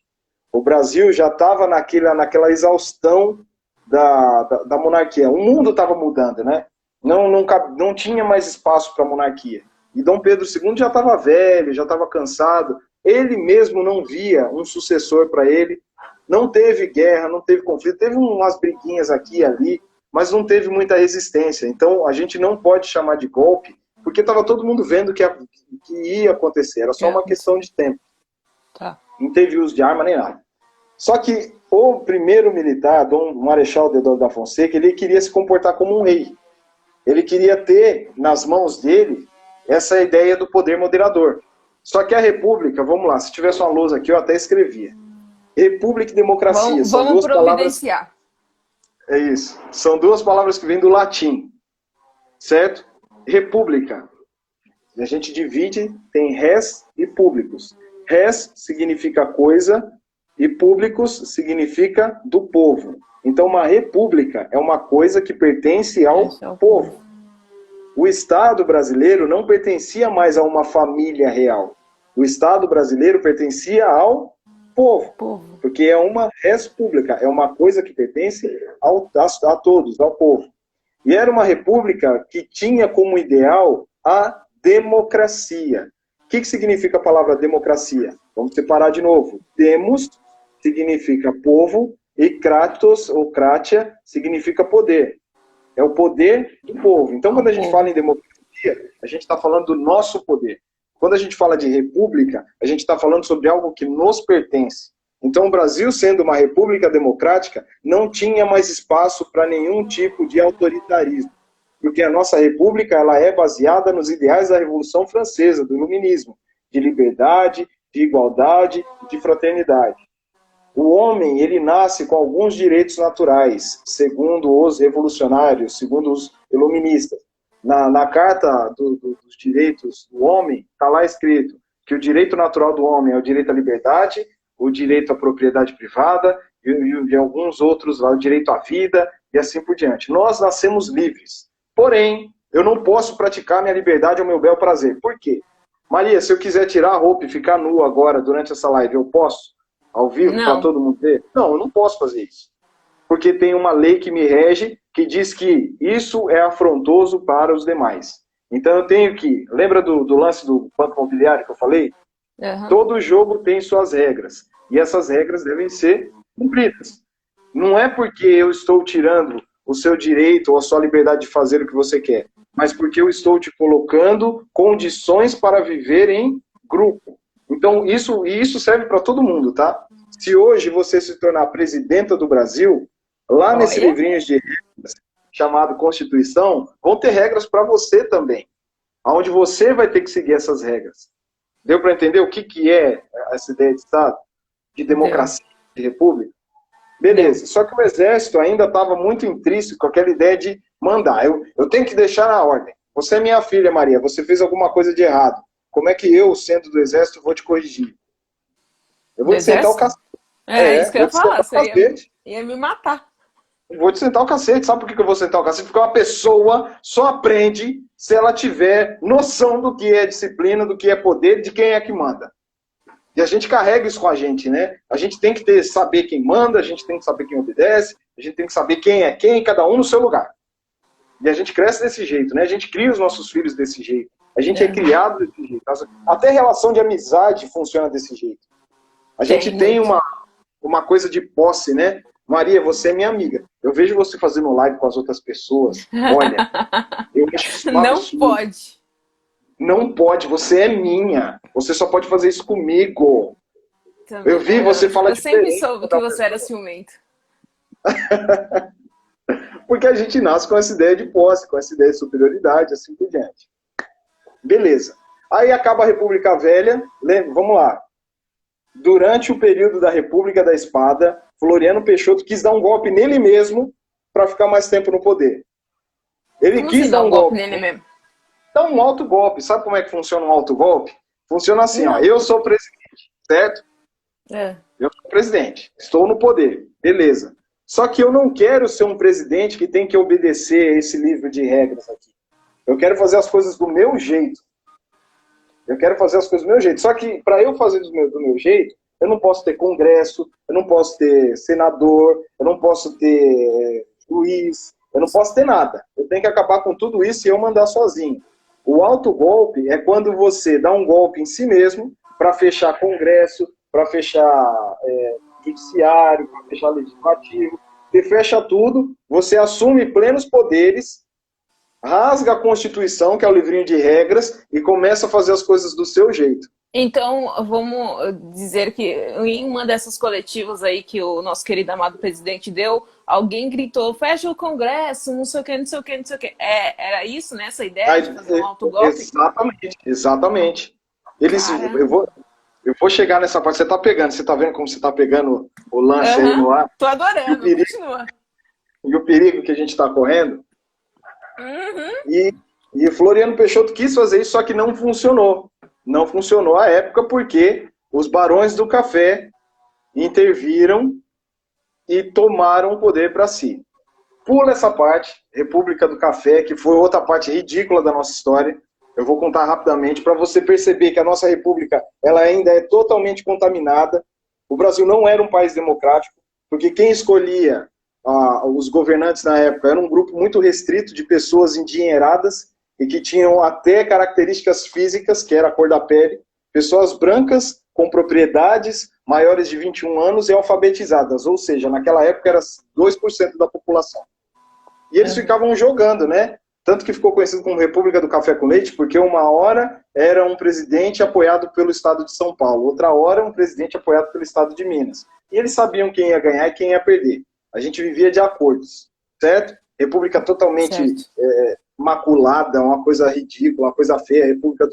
Speaker 2: O Brasil já estava naquela exaustão da monarquia. O mundo estava mudando, né? Não tinha mais espaço para a monarquia. E Dom Pedro II já estava velho, já estava cansado. Ele mesmo não via um sucessor para ele. Não teve guerra, não teve conflito. Teve umas briguinhas aqui e ali, mas não teve muita resistência. Então, a gente não pode chamar de golpe, porque estava todo mundo vendo que ia acontecer. Era só uma questão de tempo.
Speaker 1: Tá.
Speaker 2: Não teve uso de arma nem nada. Só que o primeiro militar, Dom Marechal Deodoro da Fonseca, ele queria se comportar como um rei. Ele queria ter nas mãos dele essa ideia do poder moderador. Só que a República, vamos lá, se tivesse uma lousa aqui, eu até escrevia. República e democracia.
Speaker 1: Vamos providenciar.
Speaker 2: É isso. São 2 palavras que vêm do latim. Certo? República. A gente divide, tem res e públicos. Res significa coisa e públicos significa do povo. Então, uma república é uma coisa que pertence ao povo. O Estado brasileiro não pertencia mais a uma família real. O Estado brasileiro pertencia ao povo. Porque é uma res pública, é uma coisa que pertence a todos, ao povo. E era uma república que tinha como ideal a democracia. O que significa a palavra democracia? Vamos separar de novo. Demos significa povo e kratos, ou kratia, significa poder. É o poder do povo. Então, quando a gente fala em democracia, a gente está falando do nosso poder. Quando a gente fala de república, a gente está falando sobre algo que nos pertence. Então, o Brasil, sendo uma república democrática, não tinha mais espaço para nenhum tipo de autoritarismo. Porque a nossa república ela é baseada nos ideais da Revolução Francesa, do Iluminismo, de liberdade, de igualdade, de fraternidade. O homem, ele nasce com alguns direitos naturais, segundo os revolucionários, segundo os iluministas. Na Carta dos Direitos do Homem, está lá escrito que o direito natural do homem é o direito à liberdade, o direito à propriedade privada e alguns outros lá, o direito à vida e assim por diante. Nós nascemos livres. Porém, eu não posso praticar minha liberdade ao meu bel prazer. Por quê? Maria, se eu quiser tirar a roupa e ficar nu agora durante essa live, eu posso? Ao vivo, para todo mundo ver? Não, eu não posso fazer isso. Porque tem uma lei que me rege, que diz que isso é afrontoso para os demais. Então eu tenho que... Lembra do lance do Banco Imobiliário que eu falei? Uhum. Todo jogo tem suas regras. E essas regras devem ser cumpridas. Não é porque eu estou tirando o seu direito ou a sua liberdade de fazer o que você quer, mas porque eu estou te colocando condições para viver em grupo. Então, isso serve para todo mundo, tá? Se hoje você se tornar presidenta do Brasil, lá nesse livrinho de regras, chamado Constituição, vão ter regras para você também, onde você vai ter que seguir essas regras. Deu para entender o que é essa ideia de Estado, de democracia, de república? Beleza, só que o Exército ainda estava muito intrínseco com aquela ideia de mandar. Eu tenho que deixar na ordem. Você é minha filha, Maria, você fez alguma coisa de errado. Como é que eu, sendo do Exército, vou te corrigir? Eu vou te sentar o cacete.
Speaker 1: Isso que eu ia falar, você ia me matar.
Speaker 2: Eu vou te sentar o cacete. Sabe por que eu vou sentar o cacete? Porque uma pessoa só aprende se ela tiver noção do que é disciplina, do que é poder, de quem é que manda. E a gente carrega isso com a gente, né? A gente tem que saber quem manda, a gente tem que saber quem obedece, a gente tem que saber quem é quem, cada um no seu lugar. E a gente cresce desse jeito, né? A gente cria os nossos filhos desse jeito. A gente é criado desse jeito. Até relação de amizade funciona desse jeito. A gente tem uma coisa de posse, né? Maria, você é minha amiga. Eu vejo você fazendo live com as outras pessoas. Olha, eu acho isso um
Speaker 1: Não
Speaker 2: absurdo.
Speaker 1: pode.
Speaker 2: Não pode, você é minha. Você só pode fazer isso comigo.
Speaker 1: Também.
Speaker 2: Eu vi você falar
Speaker 1: Eu sempre soube que você era ciumento.
Speaker 2: Porque a gente nasce com essa ideia de posse, com essa ideia de superioridade, assim por diante. Beleza. Aí acaba a República Velha. Vamos lá. Durante o período da República da Espada, Floriano Peixoto quis dar um golpe nele mesmo para ficar mais tempo no poder. Ele quis dar um golpe
Speaker 1: nele mesmo?
Speaker 2: Dá um autogolpe. Sabe como é que funciona um autogolpe? Funciona assim, ó. Eu sou o presidente, certo? Eu sou o presidente. Estou no poder. Beleza. Só que eu não quero ser um presidente que tem que obedecer a esse livro de regras aqui. Eu quero fazer as coisas do meu jeito. Eu quero fazer as coisas do meu jeito. Só que para eu fazer do meu jeito, eu não posso ter congresso, eu não posso ter senador, eu não posso ter juiz, eu não posso ter nada. Eu tenho que acabar com tudo isso e eu mandar sozinho. O autogolpe é quando você dá um golpe em si mesmo para fechar congresso, para fechar judiciário, para fechar legislativo. Você fecha tudo, você assume plenos poderes, rasga a Constituição, que é o livrinho de regras, e começa a fazer as coisas do seu jeito.
Speaker 1: Então, vamos dizer que em uma dessas coletivas aí que o nosso querido amado presidente deu, alguém gritou, fecha o Congresso, não sei o que, não sei o que, não sei o que. Era isso, né? Essa ideia de fazer um autogolpe?
Speaker 2: Exatamente. Eu vou chegar nessa parte. Você tá vendo como você tá pegando o lance aí no ar?
Speaker 1: Tô adorando, continua.
Speaker 2: E o perigo que a gente tá correndo. E Floriano Peixoto quis fazer isso, só que não funcionou. Não funcionou à época porque os barões do café interviram e tomaram o poder para si. Pula essa parte, República do Café, que foi outra parte ridícula da nossa história. Eu vou contar rapidamente para você perceber que a nossa república ela ainda é totalmente contaminada. O Brasil não era um país democrático, porque quem escolhia os governantes na época era um grupo muito restrito de pessoas endinheiradas e que tinham até características físicas, que era a cor da pele, pessoas brancas com propriedades, maiores de 21 anos e alfabetizadas, ou seja, naquela época era 2% da população. E eles ficavam jogando, né? Tanto que ficou conhecido como República do Café com Leite, porque uma hora era um presidente apoiado pelo estado de São Paulo, outra hora um presidente apoiado pelo estado de Minas. E eles sabiam quem ia ganhar e quem ia perder. A gente vivia de acordos, certo? República totalmente maculada, uma coisa ridícula, uma coisa feia, República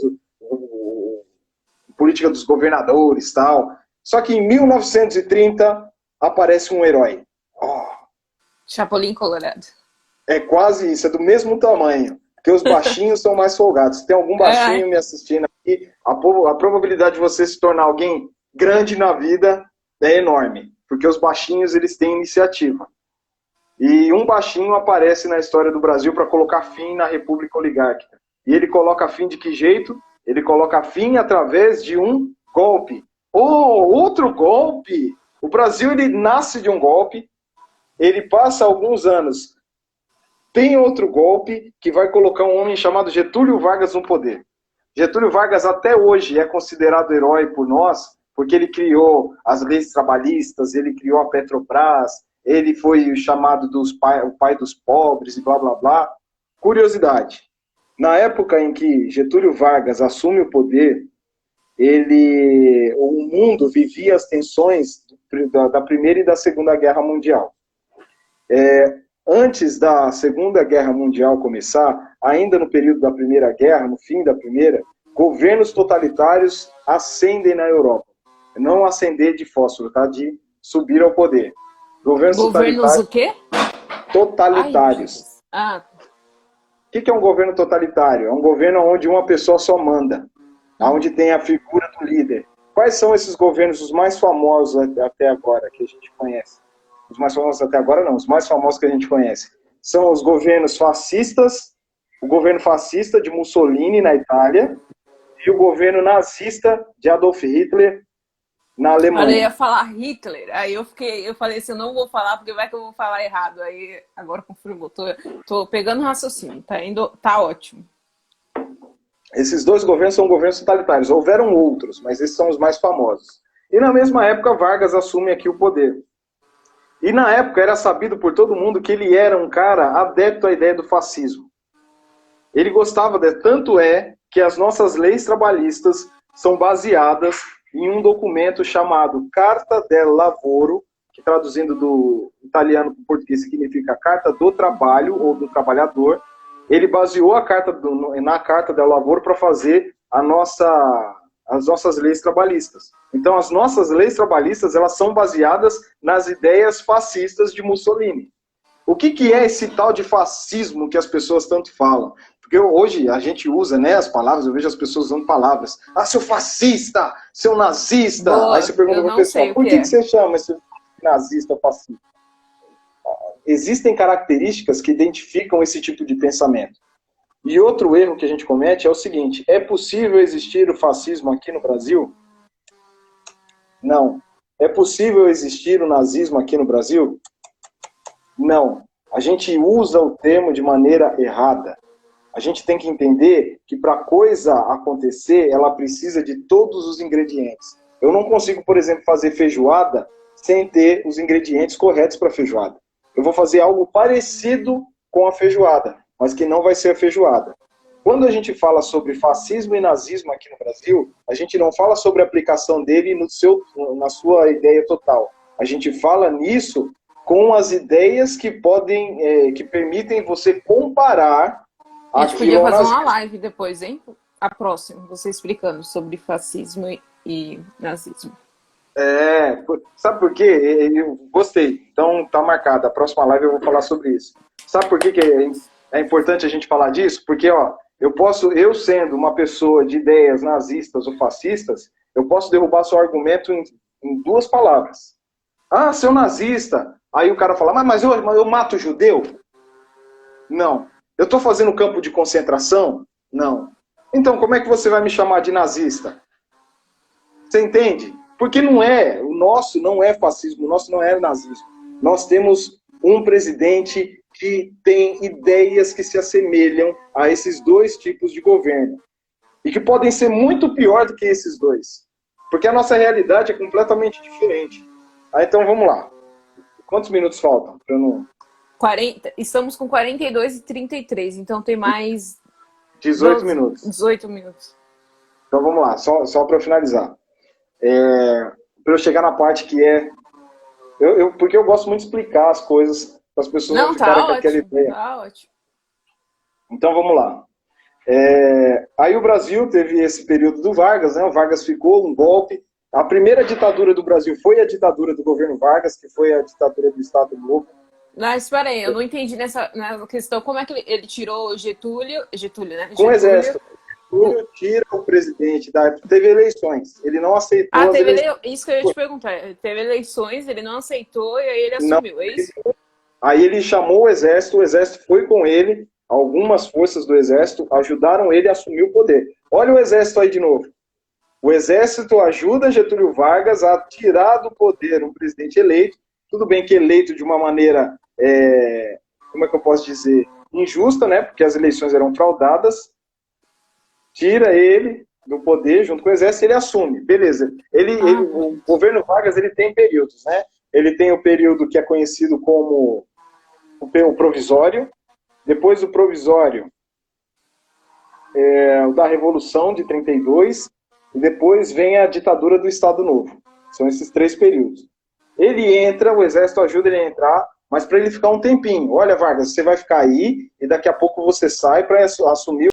Speaker 2: política dos governadores, tal. Só que em 1930 aparece um herói.
Speaker 1: Chapolin Colorado.
Speaker 2: É quase isso, é do mesmo tamanho. Porque os baixinhos são mais folgados. Se tem algum baixinho me assistindo aqui, a probabilidade de você se tornar alguém grande na vida é enorme. Porque os baixinhos, eles têm iniciativa. E um baixinho aparece na história do Brasil para colocar fim na República Oligárquica. E ele coloca fim de que jeito? Ele coloca fim através de um golpe. Outro golpe! O Brasil, ele nasce de um golpe, ele passa alguns anos, tem outro golpe que vai colocar um homem chamado Getúlio Vargas no poder. Getúlio Vargas até hoje é considerado herói por nós, porque ele criou as leis trabalhistas, ele criou a Petrobras, ele foi chamado o pai dos pobres e blá blá blá. Curiosidade, na época em que Getúlio Vargas assume o poder, o mundo vivia as tensões da Primeira e da Segunda Guerra Mundial. Antes da Segunda Guerra Mundial começar, ainda no período da Primeira Guerra, no fim da Primeira, governos totalitários ascendem na Europa. Não ascender de fósforo, tá? De subir ao poder.
Speaker 1: Governos o quê?
Speaker 2: Totalitários. O que é um governo totalitário? É um governo onde uma pessoa só manda, onde tem a figura do líder. Quais são esses governos os mais famosos até agora, que a gente conhece? Os mais famosos até agora não, os mais famosos que a gente conhece. São os governos fascistas, o governo fascista de Mussolini na Itália e o governo nazista de Adolf Hitler na
Speaker 1: Olha, eu ia
Speaker 2: Alemanha.
Speaker 1: falar Hitler, aí eu falei assim, eu não vou falar, porque vai que eu vou falar errado. Aí agora confirmou, tô pegando raciocínio, tá ótimo.
Speaker 2: Esses dois governos são governos totalitários. Houveram outros, mas esses são os mais famosos. E na mesma época, Vargas assume aqui o poder. E na época era sabido por todo mundo que ele era um cara adepto à ideia do fascismo. Ele gostava de... Tanto é que as nossas leis trabalhistas são baseadas em um documento chamado Carta del Lavoro, que traduzindo do italiano para o português significa Carta do Trabalho ou do Trabalhador. Ele baseou a na Carta del Lavoro para fazer as nossas leis trabalhistas. Então, as nossas leis trabalhistas elas são baseadas nas ideias fascistas de Mussolini. O que é esse tal de fascismo que as pessoas tanto falam? Porque hoje a gente usa, né, as palavras, eu vejo as pessoas usando palavras. Ah, seu fascista, seu nazista.
Speaker 1: Boa,
Speaker 2: Aí você pergunta para o pessoal, por que você chama esse nazista fascista? Existem características que identificam esse tipo de pensamento. E outro erro que a gente comete é o seguinte, é possível existir o fascismo aqui no Brasil? Não. É possível existir o nazismo aqui no Brasil? Não. A gente usa o termo de maneira errada. A gente tem que entender que para a coisa acontecer, ela precisa de todos os ingredientes. Eu não consigo, por exemplo, fazer feijoada sem ter os ingredientes corretos para a feijoada. Eu vou fazer algo parecido com a feijoada, mas que não vai ser a feijoada. Quando a gente fala sobre fascismo e nazismo aqui no Brasil, a gente não fala sobre a aplicação dele na sua ideia total. A gente fala nisso com as ideias que que permitem você comparar.
Speaker 1: A gente podia fazer uma live depois, hein? A próxima, você explicando sobre fascismo e nazismo.
Speaker 2: Sabe por quê? Eu gostei. Então tá marcado. A próxima live eu vou falar sobre isso. Sabe por que é importante a gente falar disso? Porque, ó, eu sendo uma pessoa de ideias nazistas ou fascistas, eu posso derrubar seu argumento em duas palavras. Ah, seu nazista. Aí o cara fala, mas eu mato judeu? Não. Eu estou fazendo campo de concentração? Não. Então, como é que você vai me chamar de nazista? Você entende? Porque o nosso não é fascismo, o nosso não é nazismo. Nós temos um presidente que tem ideias que se assemelham a esses dois tipos de governo. E que podem ser muito pior do que esses dois. Porque a nossa realidade é completamente diferente. Então, vamos lá. Quantos minutos faltam? Para eu não...
Speaker 1: Estamos com 42 e 33, então tem mais...
Speaker 2: 18 minutos.
Speaker 1: 18 minutos.
Speaker 2: Então vamos lá, só para finalizar. Para eu chegar na parte que é... porque eu gosto muito de explicar as coisas para as pessoas não ficarem com aquela ideia.
Speaker 1: Tá ótimo.
Speaker 2: Então vamos lá. Aí o Brasil teve esse período do Vargas, né? O Vargas ficou, um golpe. A primeira ditadura do Brasil foi a ditadura do governo Vargas, que foi a ditadura do Estado Novo.
Speaker 1: Mas espera aí, eu não entendi nessa questão. Como é que ele tirou Getúlio, né?
Speaker 2: Com o exército. Getúlio tira o presidente da época. Teve eleições. Ele não aceitou as eleições.
Speaker 1: Isso que eu ia te perguntar. Teve eleições, ele não aceitou e aí ele assumiu, não, é isso?
Speaker 2: Aí ele chamou o exército foi com ele. Algumas forças do exército ajudaram ele a assumir o poder. Olha o exército aí de novo. O exército ajuda Getúlio Vargas a tirar do poder um presidente eleito. Tudo bem que eleito de uma maneira, como é que eu posso dizer, injusta, né? Porque as eleições eram fraudadas. Tira ele do poder junto com o exército, ele assume. Beleza. O governo Vargas ele tem períodos, né? Ele tem o período que é conhecido como o provisório. Depois do provisório, o da Revolução de 32. E depois vem a ditadura do Estado Novo. São esses 3 períodos. Ele entra, o exército ajuda ele a entrar, mas para ele ficar um tempinho. Olha, Vargas, você vai ficar aí e daqui a pouco você sai para assumir.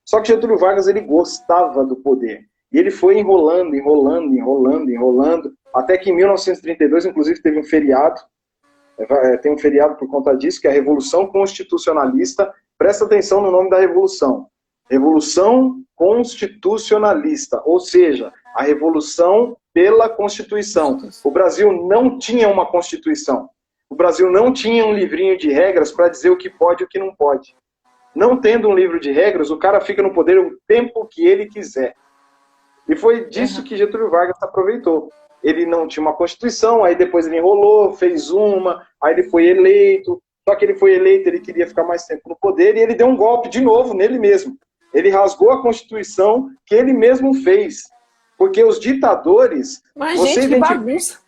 Speaker 2: Só que Getúlio Vargas ele gostava do poder. E ele foi enrolando, até que em 1932, inclusive, teve um feriado. Tem um feriado por conta disso, que é a Revolução Constitucionalista. Presta atenção no nome da Revolução. Revolução Constitucionalista, ou seja, a revolução pela Constituição. O Brasil não tinha uma Constituição. O Brasil não tinha um livrinho de regras para dizer o que pode e o que não pode. Não tendo um livro de regras, o cara fica no poder o tempo que ele quiser. E foi disso que Getúlio Vargas aproveitou. ele não tinha uma Constituição, aí depois ele enrolou, fez uma, aí ele foi eleito, só que ele foi eleito, ele queria ficar mais tempo no poder, e ele deu um golpe de novo nele mesmo. Ele rasgou a Constituição que ele mesmo fez. Porque os ditadores...
Speaker 1: Mas, gente, que bagunça!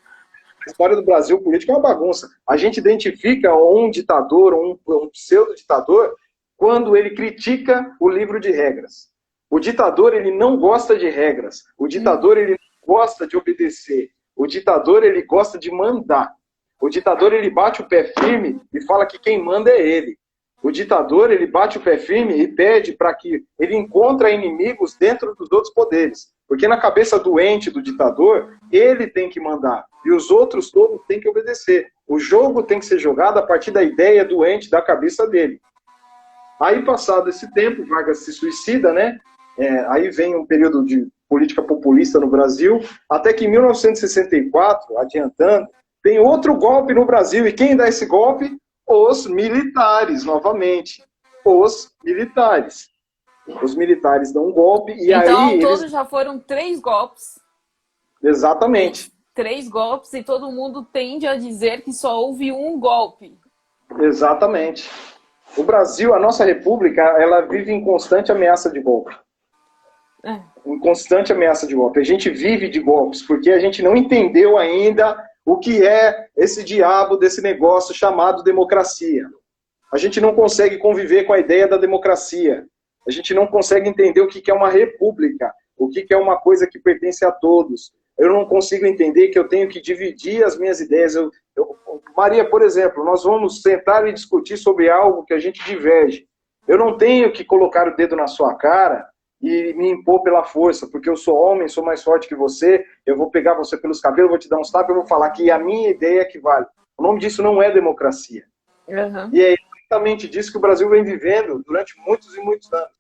Speaker 2: A história do Brasil política é uma bagunça. A gente identifica um ditador, um pseudo-ditador, quando ele critica o livro de regras. O ditador, ele não gosta de regras. O ditador, ele não gosta de obedecer. O ditador, ele gosta de mandar. O ditador, ele bate o pé firme e fala que quem manda é ele. O ditador, ele bate o pé firme e pede para que ele encontre inimigos dentro dos outros poderes. Porque na cabeça doente do ditador, ele tem que mandar. E os outros todos têm que obedecer. O jogo tem que ser jogado a partir da ideia doente da cabeça dele. Aí, passado esse tempo, Vargas se suicida, né? Aí vem um período de política populista no Brasil, até que em 1964, adiantando, tem outro golpe no Brasil. E quem dá esse golpe? Os militares, novamente. Os militares. Os militares dão um golpe e
Speaker 1: então,
Speaker 2: aí...
Speaker 1: todos já foram 3 golpes.
Speaker 2: Exatamente.
Speaker 1: 3 golpes e todo mundo tende a dizer que só houve um golpe.
Speaker 2: Exatamente. O Brasil, a nossa república, ela vive em constante ameaça de golpe. Em constante ameaça de golpe. A gente vive de golpes, porque a gente não entendeu ainda o que é esse diabo desse negócio chamado democracia. A gente não consegue conviver com a ideia da democracia. A gente não consegue entender o que é uma república, o que é uma coisa que pertence a todos. Eu não consigo entender que eu tenho que dividir as minhas ideias. Maria, por exemplo, nós vamos sentar e discutir sobre algo que a gente diverge. Eu não tenho que colocar o dedo na sua cara e me impor pela força, porque eu sou homem, sou mais forte que você, eu vou pegar você pelos cabelos, vou te dar uns tapas, eu vou falar que a minha ideia é que vale. O nome disso não é democracia.
Speaker 1: Uhum.
Speaker 2: E é exatamente disso que o Brasil vem vivendo durante muitos e muitos anos.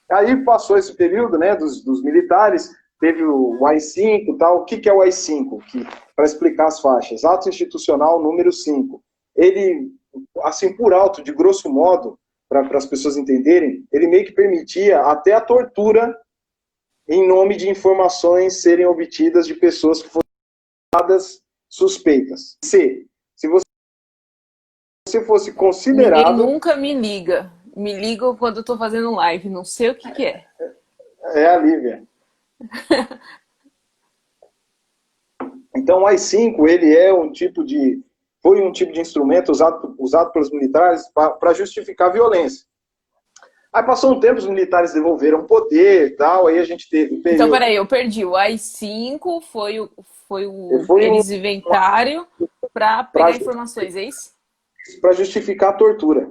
Speaker 2: Aí passou esse período, né, dos militares, teve o AI-5 e tal. O que é o AI-5? Para explicar as faixas. Ato Institucional número 5. Ele, assim, por alto, de grosso modo, para as pessoas entenderem, ele meio que permitia até a tortura em nome de informações serem obtidas de pessoas que foram suspeitas. Se você fosse considerado...
Speaker 1: Ninguém nunca me liga. Me ligam quando eu estou fazendo live. Não sei o que é.
Speaker 2: É a Lívia. Então o AI-5, ele é foi um tipo de instrumento usado pelos militares para justificar a violência. Aí passou um tempo, os militares devolveram poder e tal, aí a gente teve...
Speaker 1: Então, peraí, eu perdi. O AI-5 foi eles inventaram para pegar informações, é isso?
Speaker 2: Para justificar a tortura.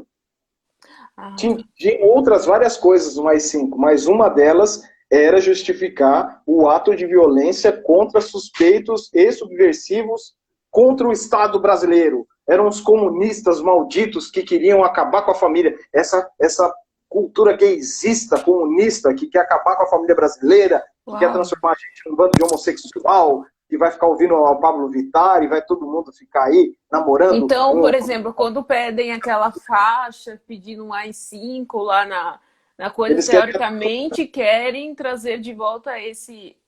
Speaker 2: Tinha outras várias coisas no AI-5, mas uma delas era justificar o ato de violência contra suspeitos e subversivos contra o Estado brasileiro. Eram os comunistas malditos que queriam acabar com a família. Essa cultura gaysista, comunista, que quer acabar com a família brasileira, que quer transformar a gente num bando de homossexual, que vai ficar ouvindo o Pablo Vittar e vai todo mundo ficar aí namorando.
Speaker 1: Então, por exemplo, quando pedem aquela faixa pedindo um AI-5 lá na coisa, eles teoricamente querem trazer de volta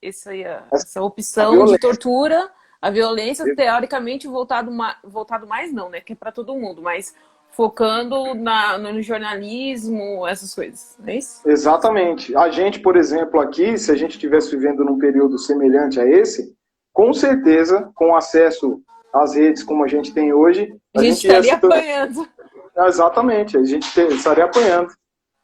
Speaker 1: essa opção de tortura, a violência, teoricamente voltado mais não, né? Que é para todo mundo, mas focando no jornalismo, essas coisas, não é isso?
Speaker 2: Exatamente. A gente, por exemplo, aqui, se a gente estivesse vivendo num período semelhante a esse, com certeza, com acesso às redes como a gente tem hoje...
Speaker 1: A gente estaria apanhando.
Speaker 2: Exatamente, a gente estaria apanhando.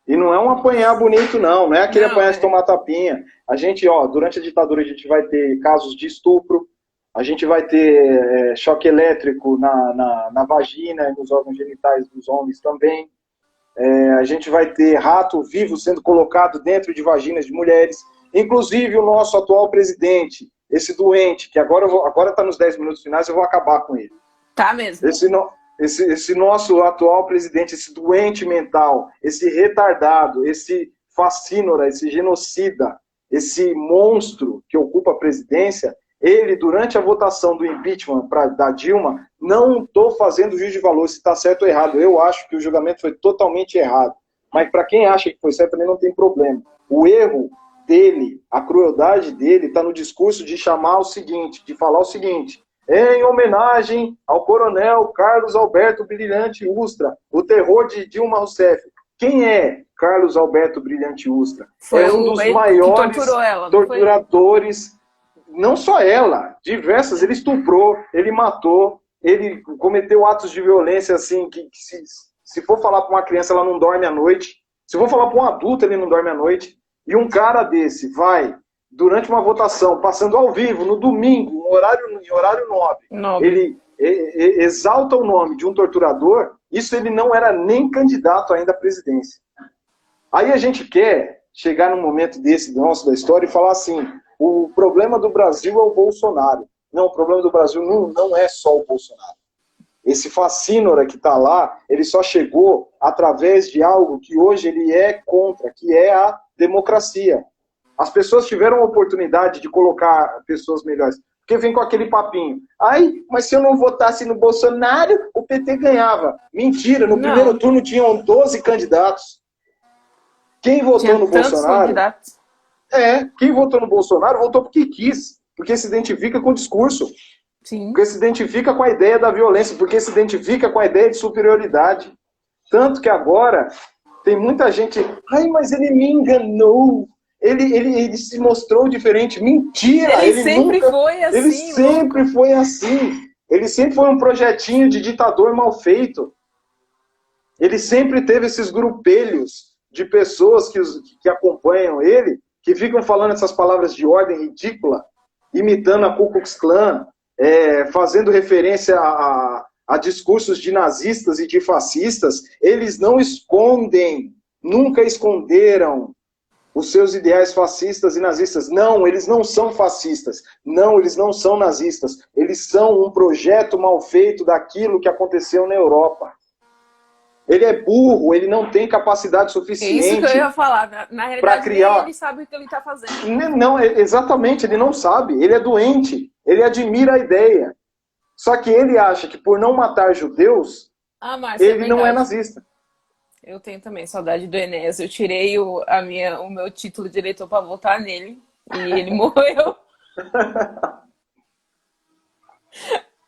Speaker 2: E não é um apanhar bonito, não é aquele apanhar de tomar tapinha. A gente, durante a ditadura, a gente vai ter casos de estupro, a gente vai ter choque elétrico na vagina e nos órgãos genitais dos homens também. A gente vai ter rato vivo sendo colocado dentro de vaginas de mulheres. Inclusive o nosso atual presidente, esse doente, que agora está nos 10 minutos finais, eu vou acabar com ele.
Speaker 1: Tá mesmo.
Speaker 2: Esse nosso atual presidente, esse doente mental, esse retardado, esse fascínora, esse genocida, esse monstro que ocupa a presidência, ele, durante a votação do impeachment da Dilma, não estou fazendo juízo de valor se está certo ou errado. Eu acho que o julgamento foi totalmente errado. Mas para quem acha que foi certo, também não tem problema. O erro dele, a crueldade dele está no discurso de chamar o seguinte, de falar o seguinte: em homenagem ao coronel Carlos Alberto Brilhante Ustra, o terror de Dilma Rousseff. Quem é Carlos Alberto Brilhante Ustra?
Speaker 1: Foi
Speaker 2: um dos
Speaker 1: que
Speaker 2: maiores
Speaker 1: torturou ela,
Speaker 2: torturadores, não só ela, diversas, ele estuprou, ele matou, ele cometeu atos de violência assim, que se for falar para uma criança, ela não dorme à noite, se for falar para um adulto, ele não dorme à noite, e um cara desse vai, durante uma votação, passando ao vivo, no domingo, em horário nobre. Ele exalta o nome de um torturador, isso ele não era nem candidato ainda à presidência. Aí a gente quer chegar num momento desse nosso da história e falar assim: o problema do Brasil é o Bolsonaro. Não, o problema do Brasil não é só o Bolsonaro. Esse facínora que está lá, ele só chegou através de algo que hoje ele é contra, que é a democracia. As pessoas tiveram a oportunidade de colocar pessoas melhores. Porque vem com aquele papinho: ai, mas se eu não votasse no Bolsonaro, o PT ganhava. Mentira, no primeiro turno tinham 12 candidatos. Quem votou no Bolsonaro... quem votou no Bolsonaro votou porque quis, porque se identifica com o discurso.
Speaker 1: Sim.
Speaker 2: Porque se identifica com a ideia da violência, porque se identifica com a ideia de superioridade. Tanto que agora tem muita gente: ai, mas ele me enganou. Ele se mostrou diferente. Mentira!
Speaker 1: Ele sempre foi assim.
Speaker 2: Ele sempre foi assim. Ele sempre foi um projetinho de ditador mal feito. Ele sempre teve esses grupelhos de pessoas que acompanham ele, que ficam falando essas palavras de ordem ridícula, imitando a Ku Klux Klan, fazendo referência a discursos de nazistas e de fascistas. Eles não escondem, nunca esconderam os seus ideais fascistas e nazistas. Não, eles não são fascistas. Não, eles não são nazistas. Eles são um projeto mal feito daquilo que aconteceu na Europa. Ele é burro, ele não tem capacidade suficiente.
Speaker 1: É isso que eu ia falar. Na realidade, ele sabe o que ele está fazendo.
Speaker 2: Não, exatamente, ele não sabe. Ele é doente. Ele admira a ideia. Só que ele acha que por não matar judeus,
Speaker 1: Márcia,
Speaker 2: ele não é nazista.
Speaker 1: Eu tenho também saudade do Enéas. Eu tirei o meu título de eleitor para votar nele. E ele morreu.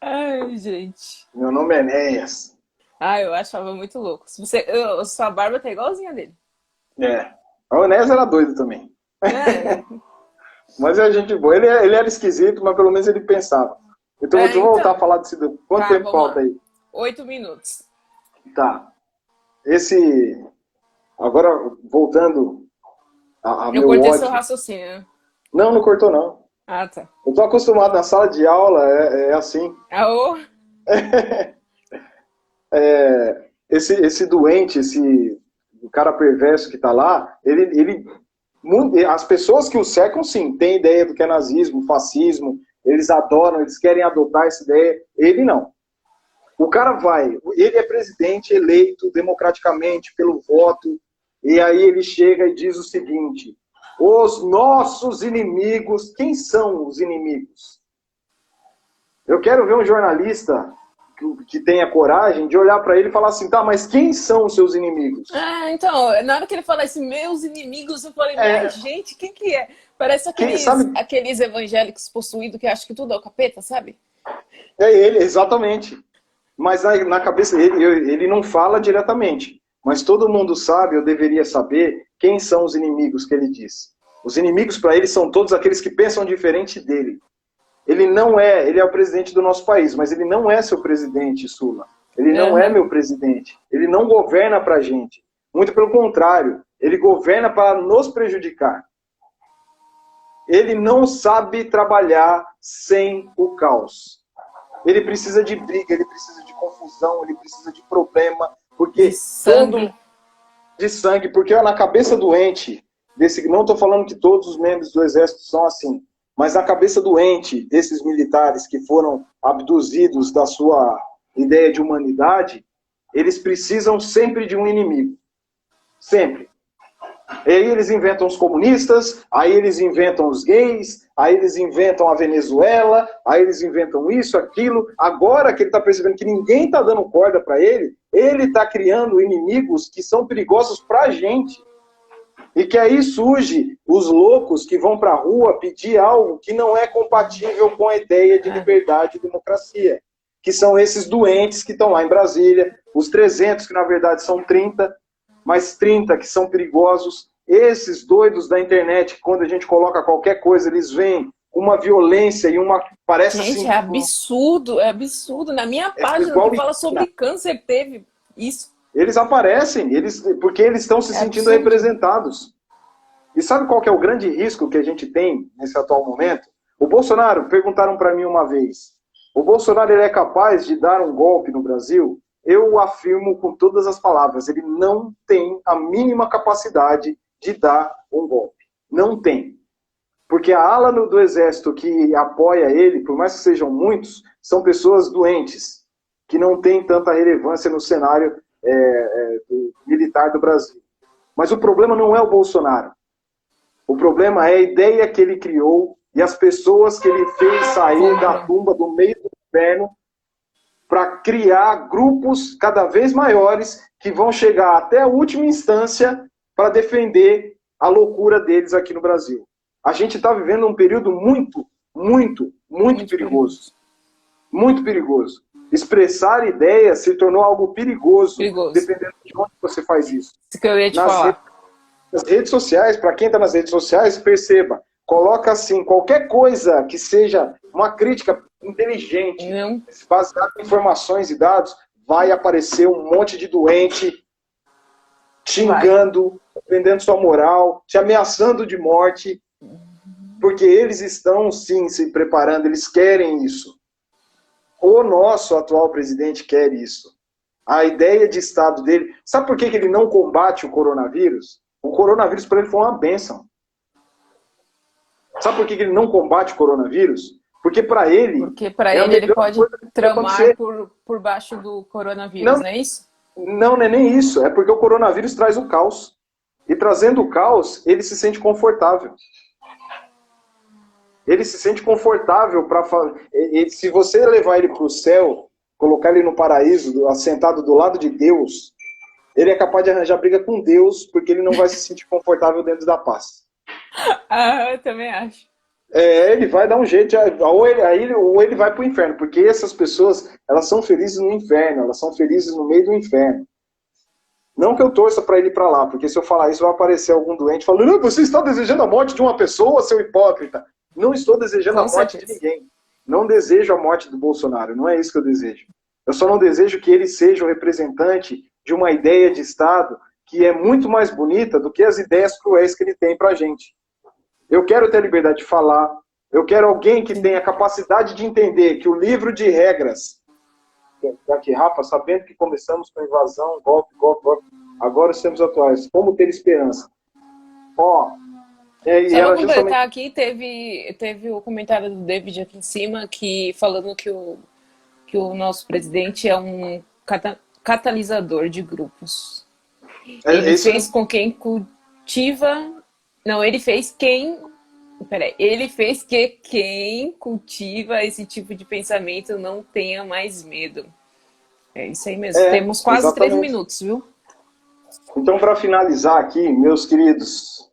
Speaker 1: Ai, gente.
Speaker 2: Meu nome é Enéas.
Speaker 1: Eu achava muito louco. Sua barba tá igualzinha dele.
Speaker 2: O Enéas era doido também. Mas é gente boa. Ele era esquisito, mas pelo menos ele pensava. Então, vou voltar a falar desse... Quanto tempo falta aí?
Speaker 1: 8 minutos.
Speaker 2: Tá. Agora, voltando a meu ódio...
Speaker 1: Eu cortei seu raciocínio.
Speaker 2: Não cortou, não.
Speaker 1: Tá.
Speaker 2: Eu tô acostumado na sala de aula, é assim. Esse doente, o cara perverso que tá lá, as pessoas que o cercam, sim, têm ideia do que é nazismo, fascismo, eles adoram, eles querem adotar essa ideia. Ele não. O cara ele é presidente eleito democraticamente pelo voto, e aí ele chega e diz o seguinte: os nossos inimigos, quem são os inimigos? Eu quero ver um jornalista que tenha coragem de olhar para ele e falar assim: tá, mas quem são os seus inimigos?
Speaker 1: Então, na hora que ele fala assim, meus inimigos, eu falei, gente, quem que é? Parece aqueles evangélicos possuídos que acham que tudo é o capeta, sabe?
Speaker 2: É ele, exatamente. Mas na cabeça dele, ele não fala diretamente. Mas todo mundo sabe, eu deveria saber, quem são os inimigos que ele diz. Os inimigos para ele são todos aqueles que pensam diferente dele. Ele é o presidente do nosso país, mas ele não é seu presidente, Sula. Ele não é meu presidente. Ele não governa pra gente. Muito pelo contrário, ele governa para nos prejudicar. Ele não sabe trabalhar sem o caos. Ele precisa de briga, ele precisa de confusão, ele precisa de problema, porque de sangue, porque na cabeça doente não estou falando que todos os membros do exército são assim, mas na cabeça doente desses militares que foram abduzidos da sua ideia de humanidade, eles precisam sempre de um inimigo. Sempre. Aí eles inventam os comunistas, aí eles inventam os gays, aí eles inventam a Venezuela, aí eles inventam isso, aquilo. Agora que ele está percebendo que ninguém está dando corda para ele está criando inimigos que são perigosos para a gente. E que aí surge os loucos que vão para a rua pedir algo que não é compatível com a ideia de liberdade e democracia. Que são esses doentes que estão lá em Brasília, os 300, que na verdade são 30, mas 30 que são perigosos. Esses doidos da internet, que quando a gente coloca qualquer coisa, eles vêm com uma violência e uma... Parece
Speaker 1: Gente,
Speaker 2: assim...
Speaker 1: é absurdo, é absurdo. Na minha página
Speaker 2: igual
Speaker 1: que fala sobre câncer teve isso.
Speaker 2: Eles aparecem, porque eles estão se sentindo
Speaker 1: absurdo.
Speaker 2: representados. E sabe qual que é o grande risco que a gente tem nesse atual momento? O Bolsonaro, perguntaram para mim uma vez, o Bolsonaro ele é capaz de dar um golpe no Brasil? Eu afirmo com todas as palavras, ele não tem a mínima capacidade de dar um golpe. Não tem. Porque a ala do exército que apoia ele, por mais que sejam muitos, são pessoas doentes, que não têm tanta relevância no cenário militar do Brasil. Mas o problema não é o Bolsonaro. O problema é a ideia que ele criou e as pessoas que ele fez sair da tumba, do meio do inferno, para criar grupos cada vez maiores que vão chegar até a última instância para defender a loucura deles aqui no Brasil. A gente está vivendo um período muito perigoso. Muito perigoso. Expressar ideias se tornou algo perigoso. Dependendo de onde você faz isso.
Speaker 1: Isso que eu ia te falar.
Speaker 2: Nas redes sociais, para quem está nas redes sociais, perceba, coloca assim, qualquer coisa que seja uma crítica inteligente, baseada em informações e dados, vai aparecer um monte de doente xingando, ofendendo sua moral, te ameaçando de morte, porque eles estão, sim, se preparando, eles querem isso. O nosso atual presidente quer isso. A ideia de Estado dele... Sabe por que ele não combate o coronavírus? O coronavírus para ele foi uma bênção. Sabe por que ele não combate o coronavírus? Porque para ele...
Speaker 1: Porque para ele pode tramar por baixo do coronavírus, não é isso?
Speaker 2: Não é nem isso. É porque o coronavírus traz o caos. E trazendo o caos, ele se sente confortável. Ele se sente confortável para... Se você levar ele para o céu, colocar ele no paraíso, assentado do lado de Deus... Ele é capaz de arranjar briga com Deus, porque ele não vai se sentir confortável dentro da paz.
Speaker 1: Ah, eu também acho.
Speaker 2: Ele vai dar um jeito, ou ele vai para o inferno, porque essas pessoas, elas são felizes no inferno, elas são felizes no meio do inferno. Não que eu torça para ele ir para lá, porque se eu falar isso, vai aparecer algum doente falando, não, você está desejando a morte de uma pessoa, seu hipócrita. Não estou desejando a morte de ninguém. Não desejo a morte do Bolsonaro, não é isso que eu desejo. Eu só não desejo que ele seja o representante de uma ideia de Estado que é muito mais bonita do que as ideias cruéis que ele tem pra gente. Eu quero ter a liberdade de falar, eu quero alguém que tenha a capacidade de entender que o livro de regras, aqui, Rafa, sabendo que começamos com invasão, golpe, agora os tempos atuais, como ter esperança?
Speaker 1: Só vou completar aqui, teve o comentário do David aqui em cima, falando que o nosso presidente é um catalisador de grupos. Ele fez com quem cultiva... Não, ele fez que quem cultiva esse tipo de pensamento não tenha mais medo. É isso aí mesmo. Temos quase exatamente. 3 minutos, viu?
Speaker 2: Então, para finalizar aqui, meus queridos,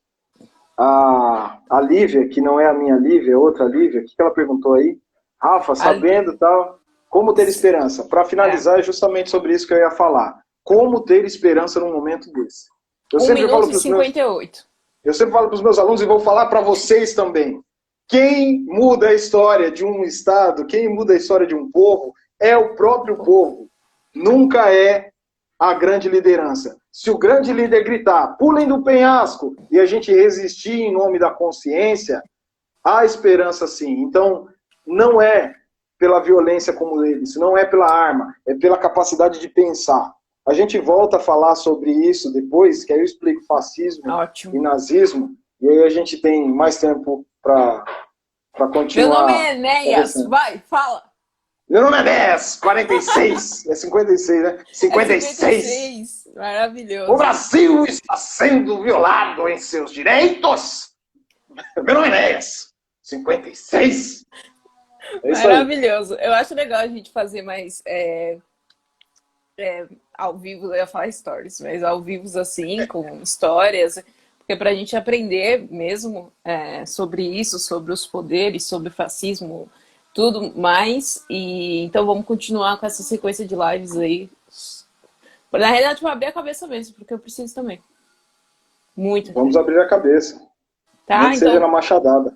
Speaker 2: a Lívia, que não é a minha Lívia, é outra Lívia, o que ela perguntou aí? Rafa, sabendo tal... Como ter esperança? Para finalizar, é justamente sobre isso que eu ia falar. Como ter esperança num momento desse? Eu
Speaker 1: 1 minuto e 58.
Speaker 2: Eu sempre falo para os meus alunos e vou falar para vocês também. Quem muda a história de um Estado, quem muda a história de um povo, é o próprio povo. Nunca é a grande liderança. Se o grande líder gritar, pulem do penhasco, e a gente resistir em nome da consciência, há esperança sim. Então, não é pela violência como eles, não é pela arma, é pela capacidade de pensar. A gente volta a falar sobre isso depois, que aí eu explico fascismo e nazismo, e aí a gente tem mais tempo para continuar.
Speaker 1: Meu nome é Enéas, vai, fala.
Speaker 2: Meu nome é Enéas, 46, é 56, né? 56.
Speaker 1: É 56, maravilhoso.
Speaker 2: O Brasil está sendo violado em seus direitos. Meu nome é Enéas, 56.
Speaker 1: Maravilhoso. Eu acho legal a gente fazer mais ao vivo, eu ia falar stories, mas ao vivo assim, com histórias, que é para a gente aprender mesmo sobre isso, sobre os poderes, sobre o fascismo, tudo mais. E então vamos continuar com essa sequência de lives aí. Na realidade, para abrir a cabeça mesmo, porque eu preciso também. Muito.
Speaker 2: Vamos abrir a cabeça. Nem
Speaker 1: Tá?
Speaker 2: que seja
Speaker 1: Então,
Speaker 2: na machadada.